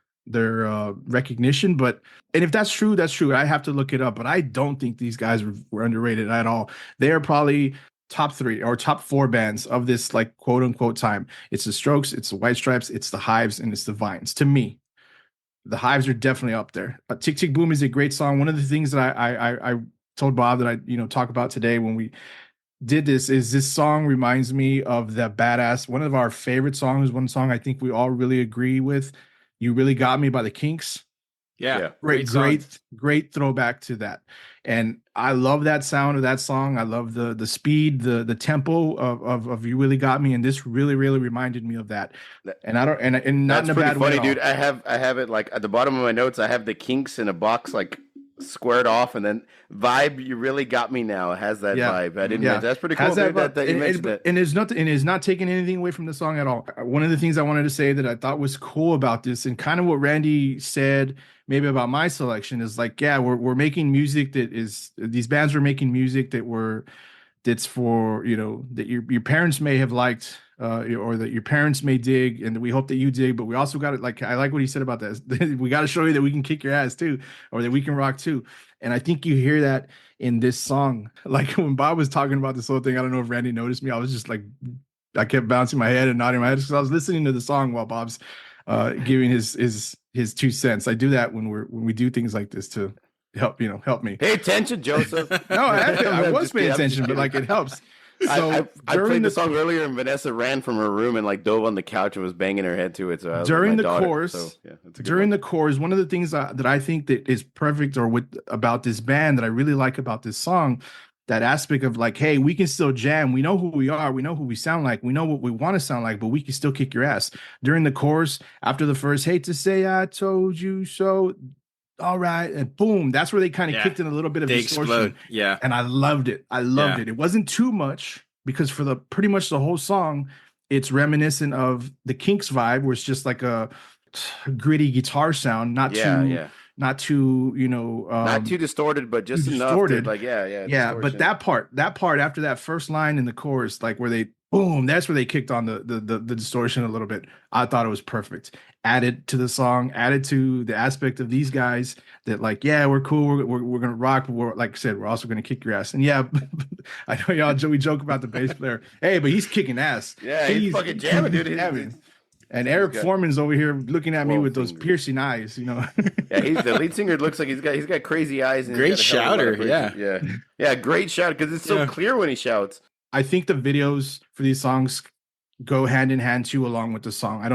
recognition, and if that's true, that's true. I have to look it up, but I don't think these guys were underrated at all. They are probably top 3 or top 4 bands of this, like, quote unquote time. It's the Strokes, it's the White Stripes, it's the Hives, and it's the Vines. To me, the Hives are definitely up there. Tick Tick Boom is a great song. One of the things that I told Bob that I talk about today when we did this is this song reminds me of the badass, one of our favorite songs, one song I think we all really agree with, You Really Got Me by the Kinks. Yeah. Great throwback to that. And I love that sound of that song. I love the speed, the tempo of You Really Got Me. And this really, really reminded me of that. And I don't, and not in a bad way. That's pretty funny, dude. I have it like at the bottom of my notes. I have the Kinks in a box, like squared off, and then vibe. You Really Got Me Now. It has that vibe. I didn't. Yeah. That's pretty cool. That you mentioned that. And it's not taking anything away from the song at all. One of the things I wanted to say that I thought was cool about this, and kind of what Randy said maybe about my selection, is like, yeah, we're making music that is, these bands are making music that's for, that your parents may have liked, or that your parents may dig, and we hope that you dig, but we also got it. Like, I like what he said about that. We got to show you that we can kick your ass too, or that we can rock too. And I think you hear that in this song. Like, when Bob was talking about this whole thing, I don't know if Randy noticed me. I was just like, I kept bouncing my head and nodding my head because I was listening to the song while Bob's giving his 2 cents. I do that when we do things like this to help me. Pay attention, Joseph. No, I was paying attention, but like, it helps. So I played the song earlier, and Vanessa ran from her room and like dove on the couch and was banging her head to it. So during the chorus, the chorus, one of the things that I think that is perfect about this band that I really like about this song, that aspect of like, hey, we can still jam. We know who we are. We know who we sound like. We know what we want to sound like, but we can still kick your ass. During the chorus, after the first, hate to say I told you so, all right, and boom, that's where they kind of kicked in a little bit of distortion. Explode. Yeah. And I loved it. It. It wasn't too much, because for pretty much the whole song, it's reminiscent of the Kinks vibe, where it's just like a gritty guitar sound, not too not too distorted, but just enough to, like, but that part after that first line in the chorus, like, where they boom, that's where they kicked on the distortion a little bit. I thought it was perfect. Added to the song, added to the aspect of these guys that, like, yeah, we're cool, we're gonna rock, but we're, like I said, we're also gonna kick your ass. And yeah, I know we joke about the bass player, hey, but he's kicking ass. Yeah, he's fucking jamming, dude. And Eric Foreman's over here looking at me with those piercing eyes, Yeah, he's the lead singer. Looks like he's got crazy eyes. And great shouter, yeah, great shout, because it's so clear when he shouts. I think the videos for these songs go hand in hand too, along with the song. I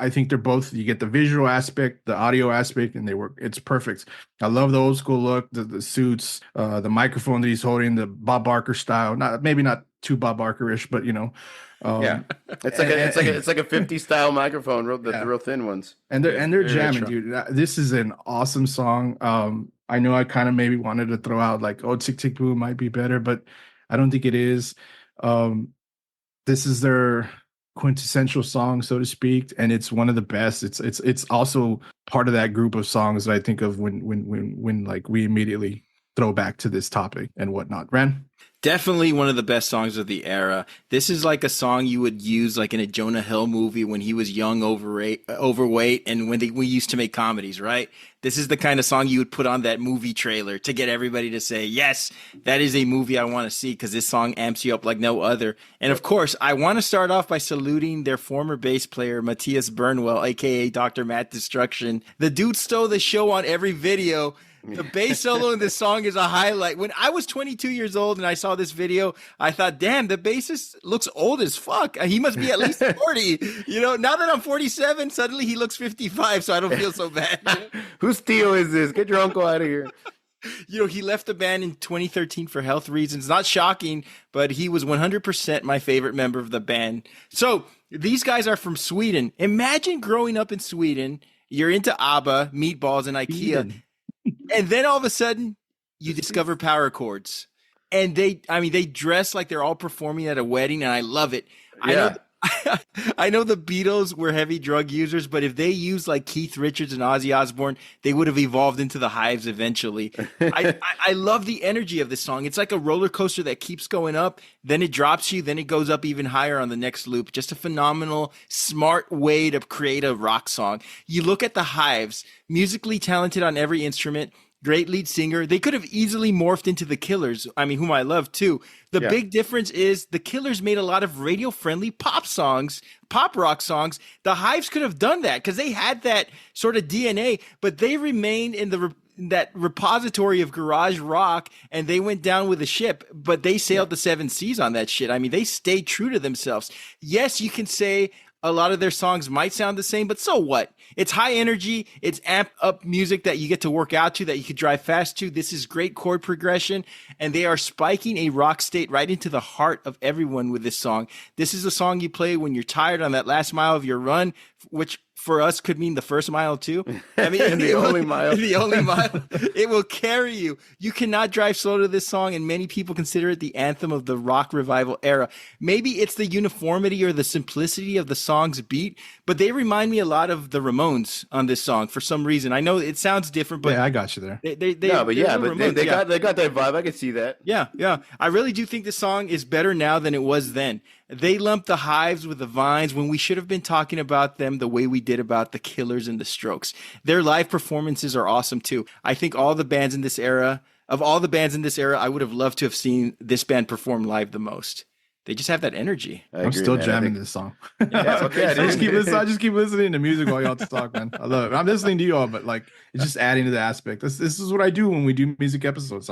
think they're both. You get the visual aspect, the audio aspect, and they work. It's perfect. I love the old school look, the suits, the microphone that he's holding, the Bob Barker style. Maybe not too Bob Barker-ish, but it's like a 50s style microphone, the real thin ones. And they're jamming, dude. This is an awesome song. I know I kind of maybe wanted to throw out like, oh, Tick Tick Boom might be better, but I don't think it is. This is their quintessential song, so to speak, and it's one of the best. It's also part of that group of songs that I think of when like we immediately throw back to this topic and whatnot. Ran? Definitely one of the best songs of the era. This is like a song you would use like in a Jonah Hill movie when he was young, overweight, and when we used to make comedies, right? This is the kind of song you would put on that movie trailer to get everybody to say, yes, that is a movie I want to see, because this song amps you up like no other. And of course, I want to start off by saluting their former bass player, Matthias Burnwell, aka Dr. Matt Destruction. The dude stole the show on every video. The bass solo in this song is a highlight. When I was 22 years old and I saw this video, I thought, damn, the bassist looks old as fuck. He must be at least 40. You know, now that I'm 47, suddenly he looks 55, so I don't feel so bad. Whose Theo is this? Get your uncle out of here. You know, he left the band in 2013 for health reasons. Not shocking, but he was 100% my favorite member of the band. So these guys are from Sweden. Imagine growing up in Sweden. You're into ABBA, meatballs, and IKEA. And then all of a sudden, you discover power chords. And they dress like they're all performing at a wedding, and I love it. Yeah. I know the Beatles were heavy drug users, but if they used like Keith Richards and Ozzy Osbourne, they would have evolved into the Hives eventually. I love the energy of this song. It's like a roller coaster that keeps going up, then it drops you, then it goes up even higher on the next loop. Just a phenomenal, smart way to create a rock song. You look at the Hives, musically talented on every instrument, great lead singer. They could have easily morphed into the Killers, whom I love too. The big difference is the Killers made a lot of radio-friendly pop rock songs. The Hives could have done that because they had that sort of DNA, but they remained in that repository of garage rock, and they went down with the ship, but they sailed the seven seas on that shit. I mean, they stayed true to themselves. Yes, you can say a lot of their songs might sound the same, but so what? It's high energy. It's amp up music that you get to work out to, that you could drive fast to. This is great chord progression, and they are spiking a rock state right into the heart of everyone with this song. This is a song you play when you're tired on that last mile of your run, which for us could mean the first mile too. I mean, the only mile. The only mile. It will carry you. You cannot drive slow to this song, and many people consider it the anthem of the rock revival era. Maybe it's the uniformity or the simplicity of the song's beat, but they remind me a lot of the Ramones on this song for some reason. I know it sounds different, but yeah, I got you there. They got that vibe. I can see that. Yeah. I really do think the song is better now than it was then. They lumped the Hives with the Vines when we should have been talking about them the way we did about the Killers and the Strokes. Their live performances are awesome too. I think of all the bands in this era, I would have loved to have seen this band perform live the most. They just have that energy. I'm still jamming this song. Yeah, okay. I just keep listening to music while y'all talk, man. I love it. I'm listening to y'all, but like it's just adding to the aspect. This is what I do when we do music episodes.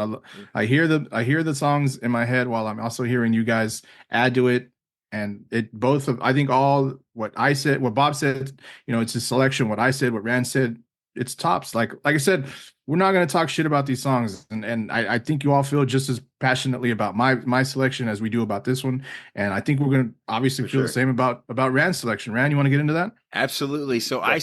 I hear the songs in my head while I'm also hearing you guys add to it. And I think all what Bob said, it's a selection. What I said, what Rand said, it's tops. Like I said, we're not going to talk shit about these songs. And I think you all feel just as passionately about my selection as we do about this one. And I think we're going to obviously feel the same about Rand's selection. Rand, you want to get into that? Absolutely. So I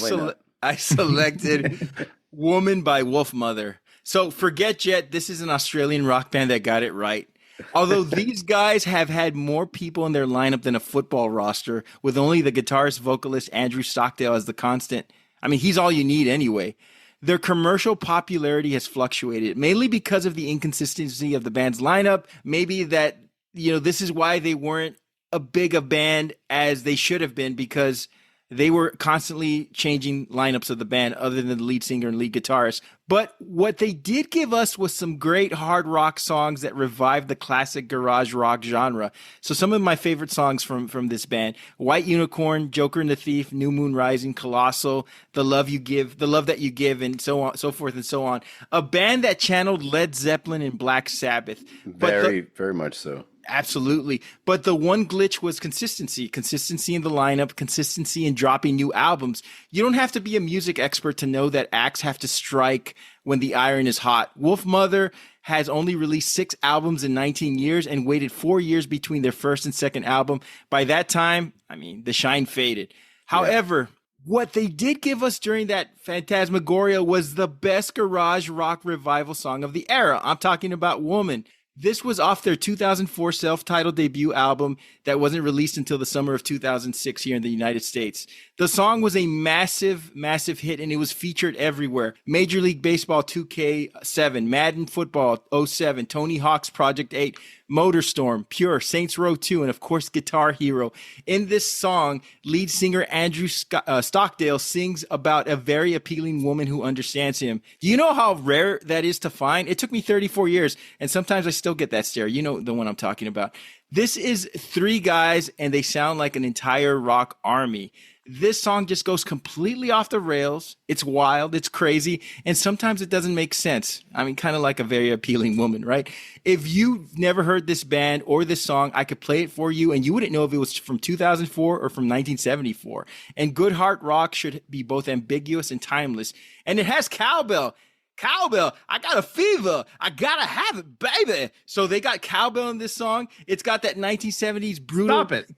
selected Woman by Wolf Mother. So forget Jet. This is an Australian rock band that got it right. Although these guys have had more people in their lineup than a football roster, with only the guitarist vocalist Andrew Stockdale as the constant. I mean, he's all you need anyway. Their commercial popularity has fluctuated, mainly because of the inconsistency of the band's lineup. Maybe that, this is why they weren't a big a band as they should have been, because they were constantly changing lineups of the band other than the lead singer and lead guitarist. But what they did give us was some great hard rock songs that revived the classic garage rock genre. So some of my favorite songs from this band: White Unicorn, Joker and the Thief, New Moon Rising, Colossal, The Love That You Give, and so on, so forth and so on. A band that channeled Led Zeppelin and Black Sabbath. Very much so. Absolutely. But the one glitch was consistency in the lineup, consistency in dropping new albums. You don't have to be a music expert to know that acts have to strike when the iron is hot. Wolf Mother has only released 6 albums in 19 years and waited 4 years between their first and second album. By that time, the shine faded. However, what they did give us during that Phantasmagoria was the best garage rock revival song of the era. I'm talking about Woman. This was off their 2004 self-titled debut album that wasn't released until the summer of 2006 here in the United States. The song was a massive, massive hit, and it was featured everywhere. Major League Baseball 2K7, Madden Football 07, Tony Hawk's Project 8, Motorstorm, Pure, Saints Row 2, and of course, Guitar Hero. In this song, lead singer Andrew Stockdale sings about a very appealing woman who understands him. Do you know how rare that is to find? It took me 34 years, and sometimes I still get that stare. You know the one I'm talking about. This is three guys, and they sound like an entire rock army. This song just goes completely off the rails. It's wild, it's crazy, and sometimes it doesn't make sense. I mean, kind of like a very appealing woman, right? If you've never heard this band or this song, I could play it for you, and you wouldn't know if it was from 2004 or from 1974. And good hard rock should be both ambiguous and timeless. And it has cowbell. Cowbell, I got a fever. I gotta have it, baby. So they got cowbell in this song. It's got that 1970s brutal. Stop it.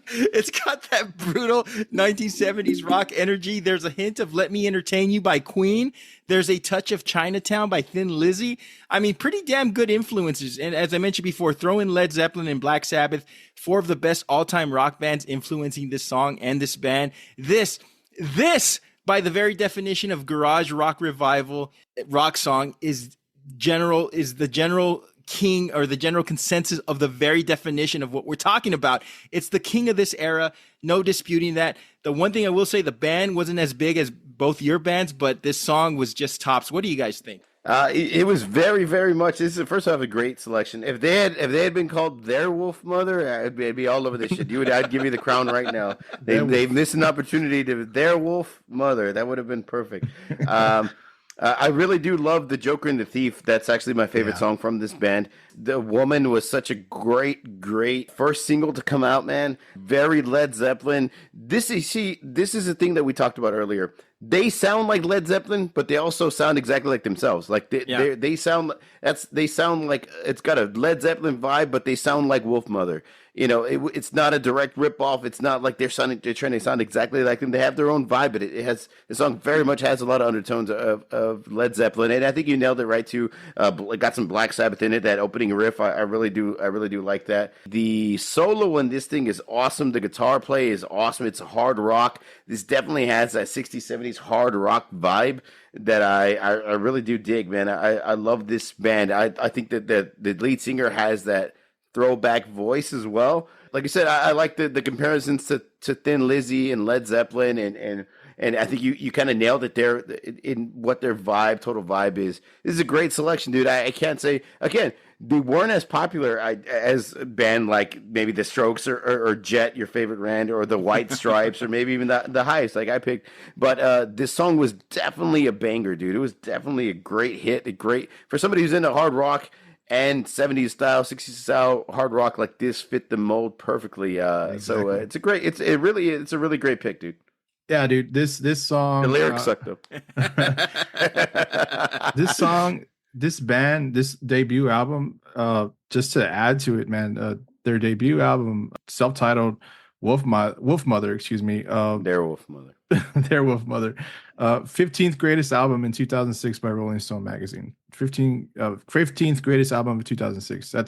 It's got that brutal 1970s rock energy. There's a hint of Let Me Entertain You by Queen. There's a touch of Chinatown by Thin Lizzy. I mean, pretty damn good influences. And as I mentioned before, throw in Led Zeppelin and Black Sabbath, four of the best all-time rock bands influencing this song and this band. This, by the very definition of garage rock revival rock song, is the general king, or the general consensus of the very definition of what we're talking about. It's the king of this era. No disputing that. The one thing I will say, the band wasn't as big as both your bands, but this song was just tops. What do you guys think? It was very, very much. This is first off a great selection. If they had been called Their Wolf Mother, I'd be all over this shit. I'd give you the crown right now. They missed an opportunity to Their Wolf Mother. That would have been perfect. I really do love The Joker and the Thief. That's actually my favorite song from this band. The Woman was such a great first single to come out, man. Very Led Zeppelin. This is the thing that we talked about earlier. They sound like Led Zeppelin, but they also sound exactly like themselves. Like they sound like it's got a Led Zeppelin vibe, but they sound like Wolf Mother. You know, it's not a direct ripoff. It's not like they're trying to sound exactly like them. They have their own vibe, but the song very much has a lot of undertones of Led Zeppelin, and I think you nailed it right too. It got some Black Sabbath in it. That opening riff, I really do like that. The solo in this thing is awesome. The guitar play is awesome. It's hard rock. This definitely has that 60s, 70s hard rock vibe that I really do dig, man. I love this band. I think that the lead singer has that throwback voice as well. Like I said, I like the comparisons to Thin Lizzy and Led Zeppelin, and I think you kind of nailed it there in what their total vibe is. This is a great selection, dude. I can't say, again, they weren't as popular as a band like maybe the Strokes or Jet, your favorite band, or the White Stripes, or maybe even the Hives like I picked. But this song was definitely a banger, dude. It was definitely a great hit, for somebody who's into hard rock and 70s style, 60s style hard rock. Like this fit the mold perfectly. Exactly. So it's a really great pick, dude. Yeah, dude. This song, the lyrics suck though. This song, this band, this debut album, just to add to it, man, their debut album, self-titled Wolf Mother, excuse me. Their Wolf Mother. Their Wolf Mother. 15th greatest album in 2006 by Rolling Stone magazine. 15th greatest album of 2006. I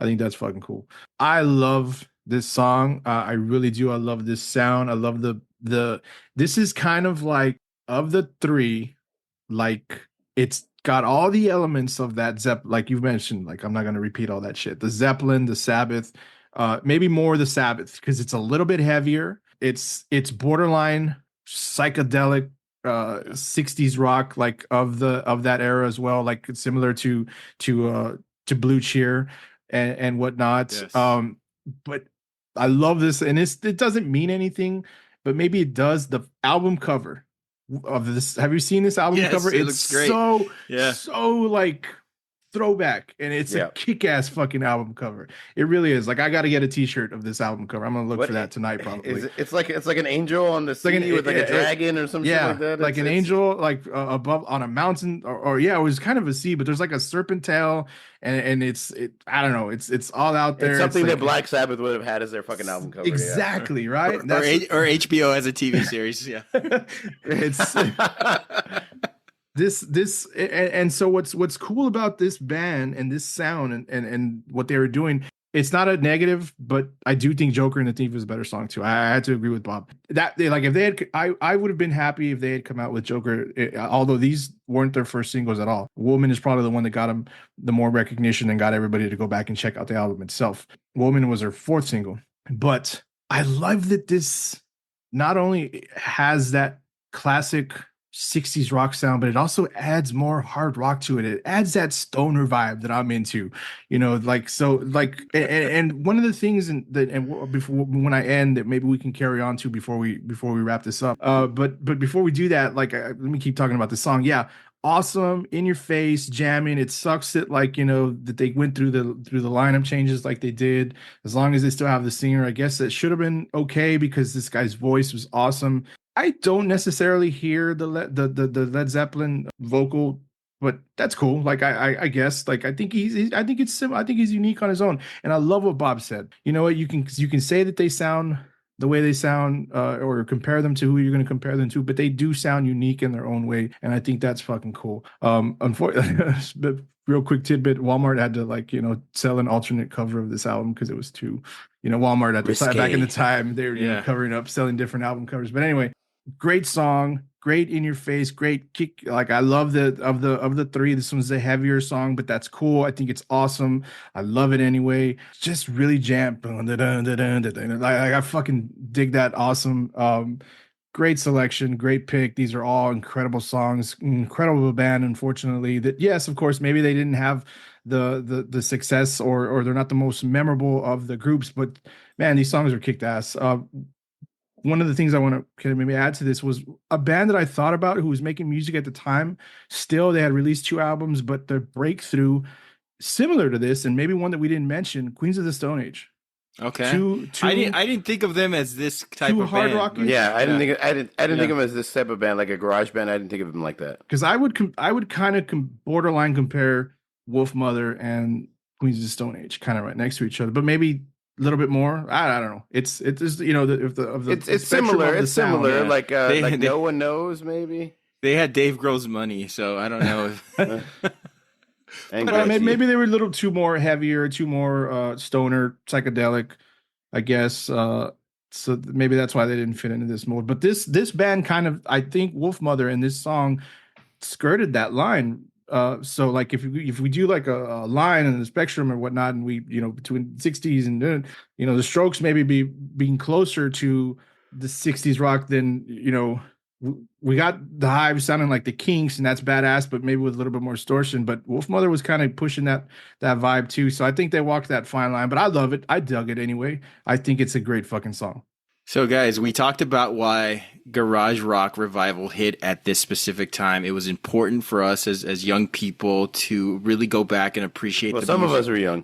think that's fucking cool. I love this song. I really do. I love this sound. I love this is kind of like, of the three, like it's got all the elements of that like you've mentioned. Like I'm not going to repeat all that shit. The Zeppelin, the Sabbath, maybe more the Sabbath, because it's a little bit heavier. It's borderline psychedelic 60s rock, like of that era as well, like it's similar to Blue Cheer and whatnot. Yes. But I love this, and it doesn't mean anything, but maybe it does. The album cover of this, have you seen this album cover? It looks great. So like throwback, and it's a kick-ass fucking album cover. It really is. Like I got to get a T-shirt of this album cover. I'm gonna look for that tonight probably. It's like an angel on the sea with like a dragon or something like that. Like an angel like above on a mountain, or it was kind of a sea, but there's like a serpent tail, and it's I don't know. It's all out there. It's something that Black Sabbath would have had as their fucking album cover. Exactly, right? Or HBO as a TV series. Yeah, it's. And so what's cool about this band and this sound and what they were doing, it's not a negative, but I do think Joker and the Thief is a better song too. I had to agree with Bob that they, like, if they had, I would have been happy if they had come out with Joker, although these weren't their first singles at all. Woman is probably the one that got them the more recognition and got everybody to go back and check out the album itself. Woman was their fourth single, but I love that this not only has that classic 60s rock sound, but it also adds more hard rock to it. It adds that stoner vibe that I'm into, like, so like, and one of the things and before, when I end, that maybe we can carry on to before we wrap this up. But before we do that, like, let me keep talking about the song. Yeah. Awesome, in your face, jamming. It sucks that, like, that they went through the lineup changes like they did. As long as they still have the singer, I guess that should have been okay, because this guy's voice was awesome. I don't necessarily hear the Led Zeppelin vocal, but that's cool. Like, I guess, like, I think he's unique on his own. And I love what Bob said. You know what? You can say that they sound the way they sound, or compare them to who you're going to compare them to, but they do sound unique in their own way, and I think that's fucking cool. Unfortunately, real quick tidbit: Walmart had to, like, sell an alternate cover of this album because it was too, Walmart at the time, back in the time, they were covering up, selling different album covers. But anyway, great song, great in your face, great kick. Like, I love that of the three, this one's the heavier song, but that's cool. I think it's awesome. I love it anyway. It's just really jam. Like, I fucking dig that. Awesome. Great selection, great pick. These are all incredible songs, incredible band. Unfortunately, that, yes, of course, maybe they didn't have the success, or they're not the most memorable of the groups, but man, these songs are kicked ass. One of the things I want to kind of maybe add to this was a band that I thought about who was making music at the time. Still, they had released 2 albums, but their breakthrough, similar to this, and maybe one that we didn't mention, Queens of the Stone Age. Okay. I didn't think of them as this type of hard band. rock. Yeah, I didn't think of them as this type of band, like a garage band. I didn't think of them like that. Because I would kind of borderline compare Wolf Mother and Queens of the Stone Age kind of right next to each other, but maybe a little bit more. I don't know. It's just, it's similar. It's similar. Yeah. Like no one knows. Maybe they had Dave Grohl's money, so I don't know if. Maybe they were a little too more heavier, too more stoner, psychedelic, I guess. So maybe that's why they didn't fit into this mold. But this band kind of, I think Wolf Mother in this song skirted that line. So, like, if we do like a line in the spectrum or whatnot, and we, between 60s and the Strokes maybe being closer to the 60s rock than, we got the Hive sounding like the Kinks, and that's badass, but maybe with a little bit more distortion. But Wolf Mother was kind of pushing that vibe too. So I think they walked that fine line, but I love it. I dug it anyway. I think it's a great fucking song. So, guys, we talked about why garage rock revival hit at this specific time. It was important for us as young people to really go back and appreciate. Well, some music. Of us were young.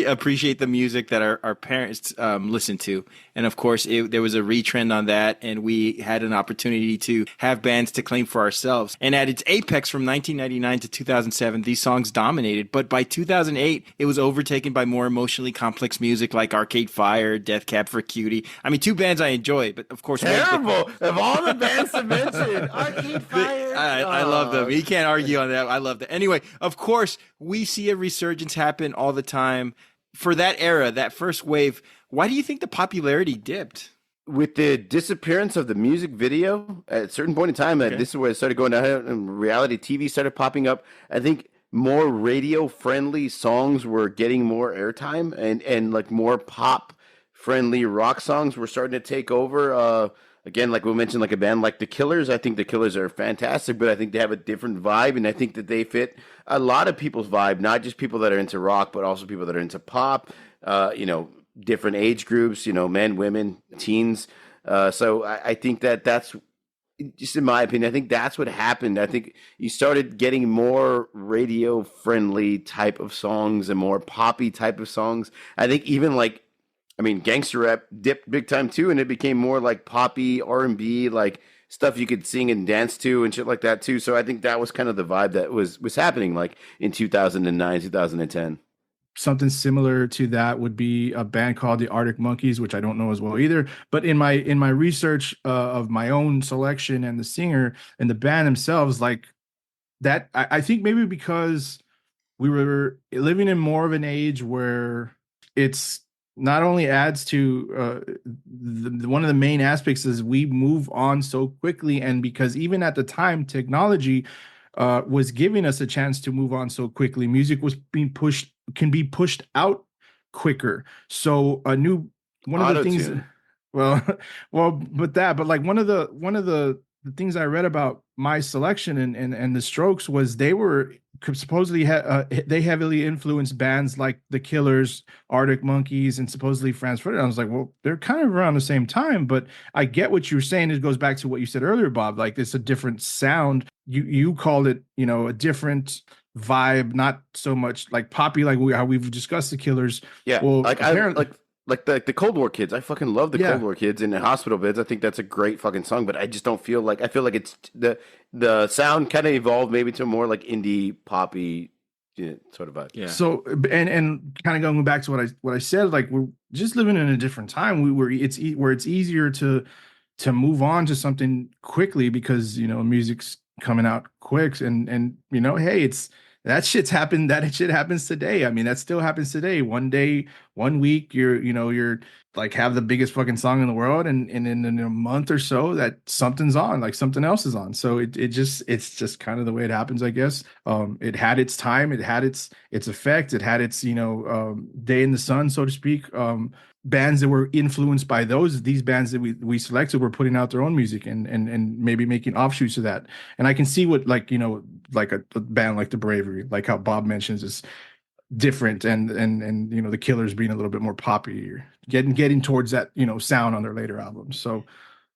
appreciate the music that our parents listened to, and of course, there was a retrend on that, and we had an opportunity to have bands to claim for ourselves. And at its apex, from 1999 to 2007, these songs dominated. But by 2008, it was overtaken by more emotionally complex music like Arcade Fire, Death Cab for Cutie. I mean, 2 bands I enjoy, but of course, terrible. Of all the bands to mention, Arcade Fire. I love them. You can't argue on that. I love that. Anyway, of course, we see a resurgence happen all the time. For that era, that first wave, why do you think the popularity dipped? With the disappearance of the music video at a certain point in time, this is where it started going down, and reality TV started popping up. I think more radio-friendly songs were getting more airtime, and like more pop-friendly rock songs were starting to take over. Again, like we mentioned, like a band like The Killers. I think The Killers are fantastic, but I think they have a different vibe, and I think that they fit a lot of people's vibe, not just people that are into rock, but also people that are into pop, different age groups, men, women, teens. So I think that's, just in my opinion, I think that's what happened. I think you started getting more radio-friendly type of songs and more poppy type of songs. I think even gangster rap dipped big time too, and it became more like poppy R&B, like stuff you could sing and dance to and shit like that too. So I think that was kind of the vibe that was happening like in 2009, 2010. something similar to that would be a band called the Arctic Monkeys, which I don't know as well either. But in my research of my own selection and the singer and the band themselves, like that, I think maybe because we were living in more of an age where it's not only adds to one of the main aspects is we move on so quickly, and because even at the time technology was giving us a chance to move on so quickly, music was being pushed, can be pushed out quicker. So a new one of the things, well, but like one of the things I read about my selection and the Strokes was they were supposedly they heavily influenced bands like the Killers, Arctic Monkeys, and supposedly Franz Ferdinand. I was like, well, they're kind of around the same time, but I get what you're saying. It goes back to what you said earlier, Bob. Like it's a different sound. You called it, a different vibe, not so much like poppy, like how we've discussed the Killers. Yeah, well, like the Cold War Kids. I fucking love the Cold War Kids in the Hospital Beds. I think that's a great fucking song, but I just don't feel like, I feel like it's the sound kind of evolved maybe to more like indie poppy sort of vibe. Yeah. So and kind of going back to what I said, like we're just living in a different time. Where it's easier to move on to something quickly because music's coming out quick and hey, it's that shit happens today. I mean, that still happens today. One day, 1 week, you're like have the biggest fucking song in the world, and in a month or so that something's on, like something else is on. So it's just kind of the way it happens, I guess. It had its time, it had its effect, it had its day in the sun, so to speak. Bands that were influenced by these bands that we selected were putting out their own music and maybe making offshoots of that. And I can see what like a band like the Bravery, like how Bob mentions, is different and the Killers being a little bit more poppy, or getting towards that sound on their later albums. So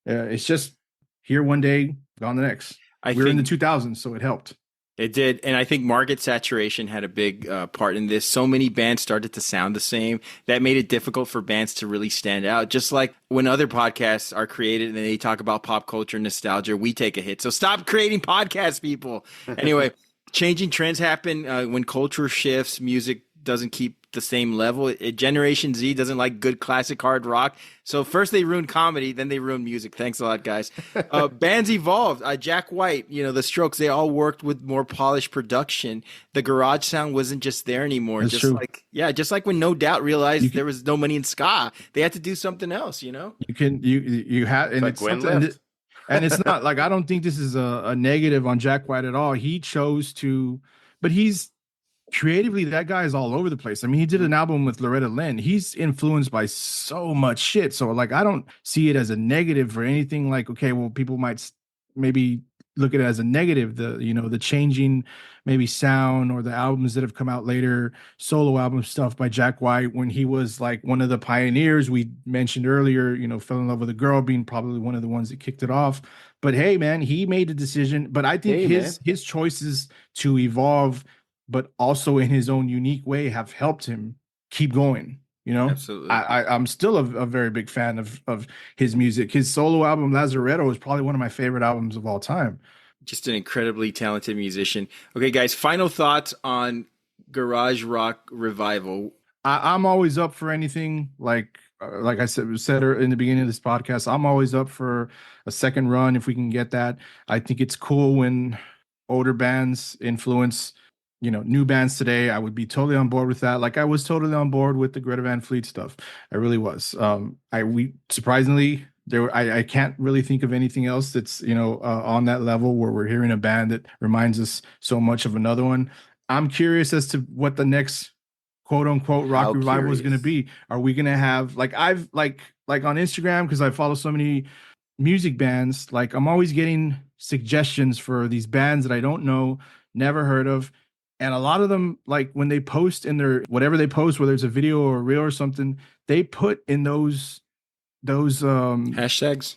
it's just here one day, gone the next. We're in the 2000s, so it helped. It did, and I think market saturation had a big part in this. So many bands started to sound the same. That made it difficult for bands to really stand out. Just like when other podcasts are created and they talk about pop culture nostalgia, we take a hit. So stop creating podcasts, people. Anyway, changing trends happen when culture shifts. Music doesn't keep the same level. Generation Z doesn't like good classic hard rock. So first they ruined comedy, then they ruined music. Thanks a lot, guys. Bands evolved. Jack White, the Strokes, they all worked with more polished production. The garage sound wasn't just there anymore. That's true. Just like when No Doubt realized there was no money in ska, they had to do something else. You had, and it's something. And it's not like, I don't think this is a negative on Jack White at all. He chose to, but he's creatively, that guy is all over the place. I mean, he did an album with Loretta Lynn. He's influenced by so much shit. So like, I don't see it as a negative or anything. Like, okay, well, people might maybe look at it as a negative, the changing maybe sound or the albums that have come out later, solo album stuff by Jack White, when he was like one of the pioneers. We mentioned earlier, Fell in Love with a Girl being probably one of the ones that kicked it off. But hey, man, he made a decision. But I think his choices to evolve, but also in his own unique way, have helped him keep going. Absolutely. I'm still a very big fan of his music. His solo album Lazaretto is probably one of my favorite albums of all time. Just an incredibly talented musician. Okay, guys, final thoughts on garage rock revival. I'm always up for anything. Like I said in the beginning of this podcast, I'm always up for a second run if we can get that. I think it's cool when older bands influence new bands today. I would be totally on board with that. Like I was totally on board with the Greta Van Fleet stuff. I really was. We surprisingly I can't really think of anything else that's on that level where we're hearing a band that reminds us so much of another one. I'm curious as to what the next quote unquote rock revival is going to be. Are we going to have like on Instagram, because I follow so many music bands, like I'm always getting suggestions for these bands that I don't know, never heard of. And a lot of them, like when they post in their whatever they post, whether it's a video or a reel or something, they put in those hashtags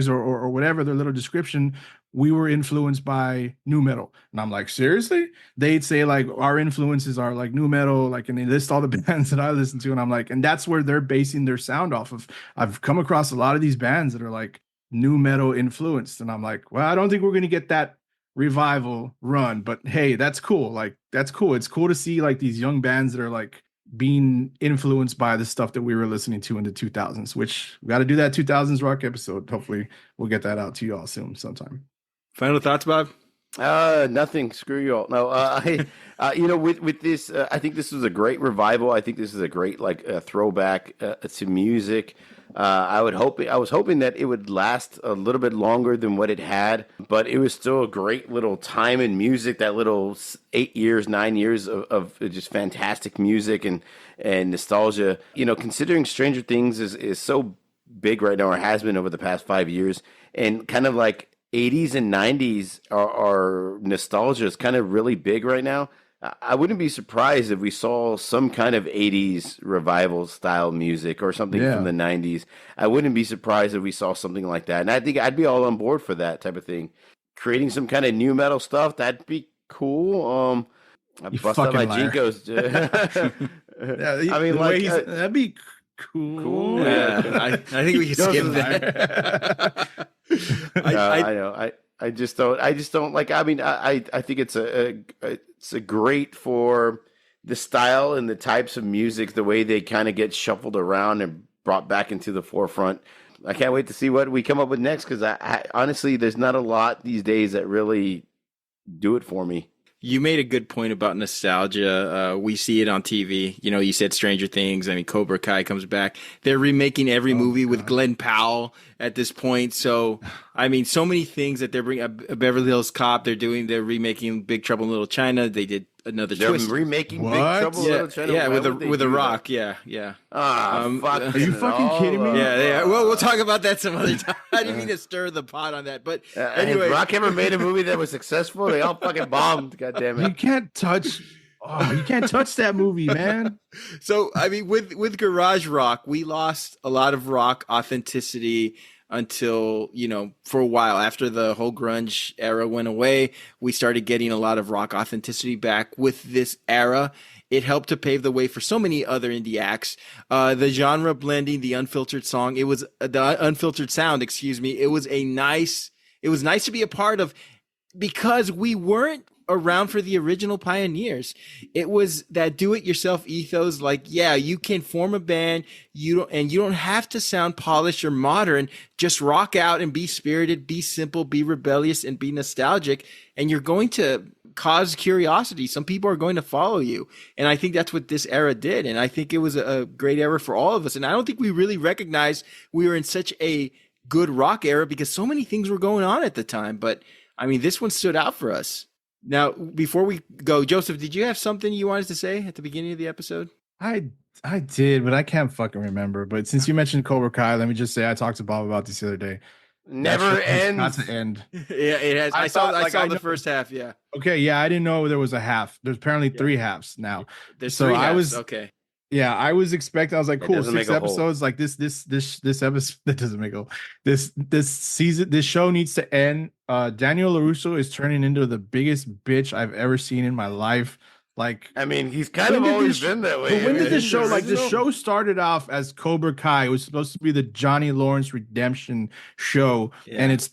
or whatever, their little description, we were influenced by nu metal. And I'm like, seriously? They'd say like our influences are like nu metal, like, and they list all the bands that I listen to. And I'm like, and that's where they're basing their sound off of. I've come across a lot of these bands that are like nu metal influenced. And I'm like, well, I don't think we're going to get that revival run, but hey, that's cool. Like that's cool. It's cool to see like these young bands that are like being influenced by the stuff that we were listening to in the 2000s, which we got to do that 2000s rock episode. Hopefully we'll get that out to you all soon sometime. Final thoughts, Bob? Nothing. Screw you all. No, with this, I think this was a great revival. I think this is a great throwback to music. I was hoping that it would last a little bit longer than what it had, but it was still a great little time in music. That little 9 years of just fantastic music and nostalgia. Considering Stranger Things is so big right now, or has been over the past 5 years, and kind of like 80s and 90s are nostalgia is kind of really big right now. I wouldn't be surprised if we saw some kind of 80s revival style music or something from the 90s. I wouldn't be surprised if we saw something like that. And I think I'd be all on board for that type of thing. Creating some kind of new metal stuff, that'd be cool. I bust out my Jinkos. Yeah, I mean, that'd be cool. Yeah, I think we can skip that. I know. I just don't like. I mean, I think it's a great for the style and the types of music, the way they kind of get shuffled around and brought back into the forefront. I can't wait to see what we come up with next, because I honestly, there's not a lot these days that really do it for me. You made a good point about nostalgia. We see it on TV. You said Stranger Things. I mean, Cobra Kai comes back. They're remaking every movie with Glenn Powell at this point. So, I mean, so many things that they're bringing. A Beverly Hills Cop. They're remaking Big Trouble in Little China. They did another twist. They're remaking Big Trouble in Little China. Yeah, with a rock. Yeah. Fuck! Are you fucking kidding me? Yeah. Well, we'll talk about that some other time. I didn't mean to stir the pot on that, but anyway, has Rock ever made a movie that was successful? They all fucking bombed. God damn it! You can't touch that movie, man. So, I mean, with garage rock, we lost a lot of rock authenticity until, for a while. After the whole grunge era went away, we started getting a lot of rock authenticity back with this era. It helped to pave the way for so many other indie acts. The genre blending, the unfiltered song, it was the unfiltered sound, excuse me. It was nice to be a part of, because we weren't around for the original pioneers. It was that do-it-yourself ethos. Like, yeah, you can form a band. You don't have to sound polished or modern. Just rock out and be spirited, be simple, be rebellious, and be nostalgic. And you're going to cause curiosity. Some people are going to follow you. And I think that's what this era did. And I think it was a great era for all of us. And I don't think we really recognized we were in such a good rock era, because so many things were going on at the time. But I mean, this one stood out for us. Now, before we go, Joseph, did you have something you wanted to say at the beginning of the episode? I did, but I can't fucking remember. But since you mentioned Cobra Kai, let me just say I talked to Bob about this the other day. Never ends. Not to end. Yeah, it has. I saw the first half. Yeah. Okay. Yeah, I didn't know there was a half. There's apparently 3 halves now. There's 3 halves. Okay. Yeah, I was expecting. I was like, cool, 6 episodes. Like this episode that doesn't make a this season. This show needs to end. Daniel LaRusso is turning into the biggest bitch I've ever seen in my life. Like, I mean, he's kind of always been that way. But when did this show? Like, the show started off as Cobra Kai. It was supposed to be the Johnny Lawrence redemption show, and it's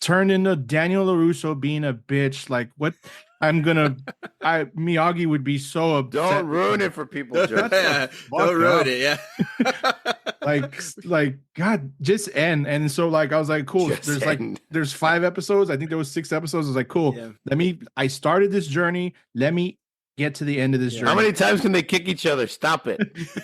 turned into Daniel LaRusso being a bitch. Like, what? Miyagi would be so upset. Don't ruin it for people, Joe. Don't ruin it, yeah. like, God, just end. And so, like, I was like, cool. There's 5 episodes. I think there was 6 episodes. I was like, cool. Yeah. I started this journey. Let me get to the end of this journey. How many times can they kick each other? Stop it.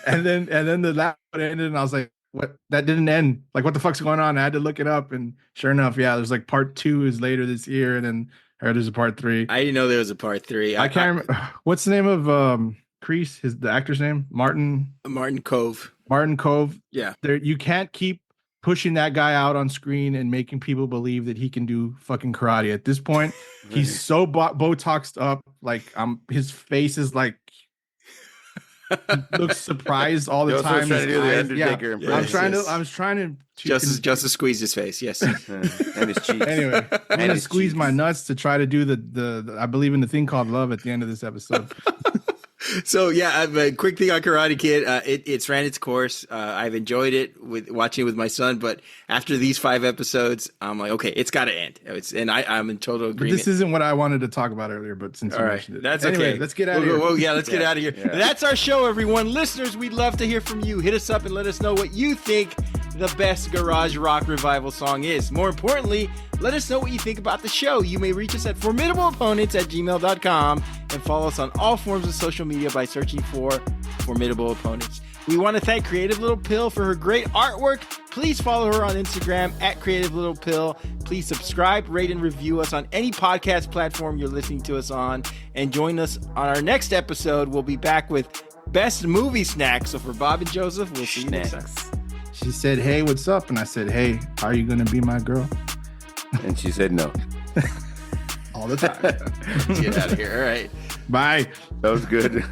and then the last one ended, and I was like, what? That didn't end. Like, what the fuck's going on? I had to look it up, and sure enough, there's like part 2 is later this year, and then I heard there's a part 3. I didn't know there was a part 3. I can't remember. What's the name of Crease? The actor's name? Martin Cove. Martin Cove. Yeah. You can't keep pushing that guy out on screen and making people believe that he can do fucking karate. At this point, he's so Botoxed up. Like, his face is like, he looks surprised all the time. Trying to do the Undertaker impression. I was trying to just squeeze his face. Yes. And his cheeks. Anyway, I'm going to squeeze my nuts to try to do the I believe in the thing called love at the end of this episode. So yeah, a quick thing on Karate Kid. It's ran its course. I've enjoyed it with watching it with my son, but after these 5 episodes, I'm like, okay, it's got to end. I'm in total agreement. But this isn't what I wanted to talk about earlier, but since you mentioned it, that's anyway, okay. Let's get out of here. Well, yeah, let's get out of here. Yeah. That's our show, everyone. Listeners, we'd love to hear from you. Hit us up and let us know what you think the best garage rock revival song is. More importantly, let us know what you think about the show. You may reach us at formidableopponents@gmail.com and follow us on all forms of social media by searching for Formidable Opponents. We want to thank Creative Little Pill for her great artwork. Please follow her on Instagram at Creative Little Pill. Please subscribe, rate, and review us on any podcast platform you're listening to us on. And join us on our next episode. We'll be back with Best Movie Snacks. So for Bob and Joseph, we'll see you next time. She said, hey, what's up? And I said, hey, are you going to be my girl? And she said no. All the time. Let's get out of here. All right. Bye. That was good.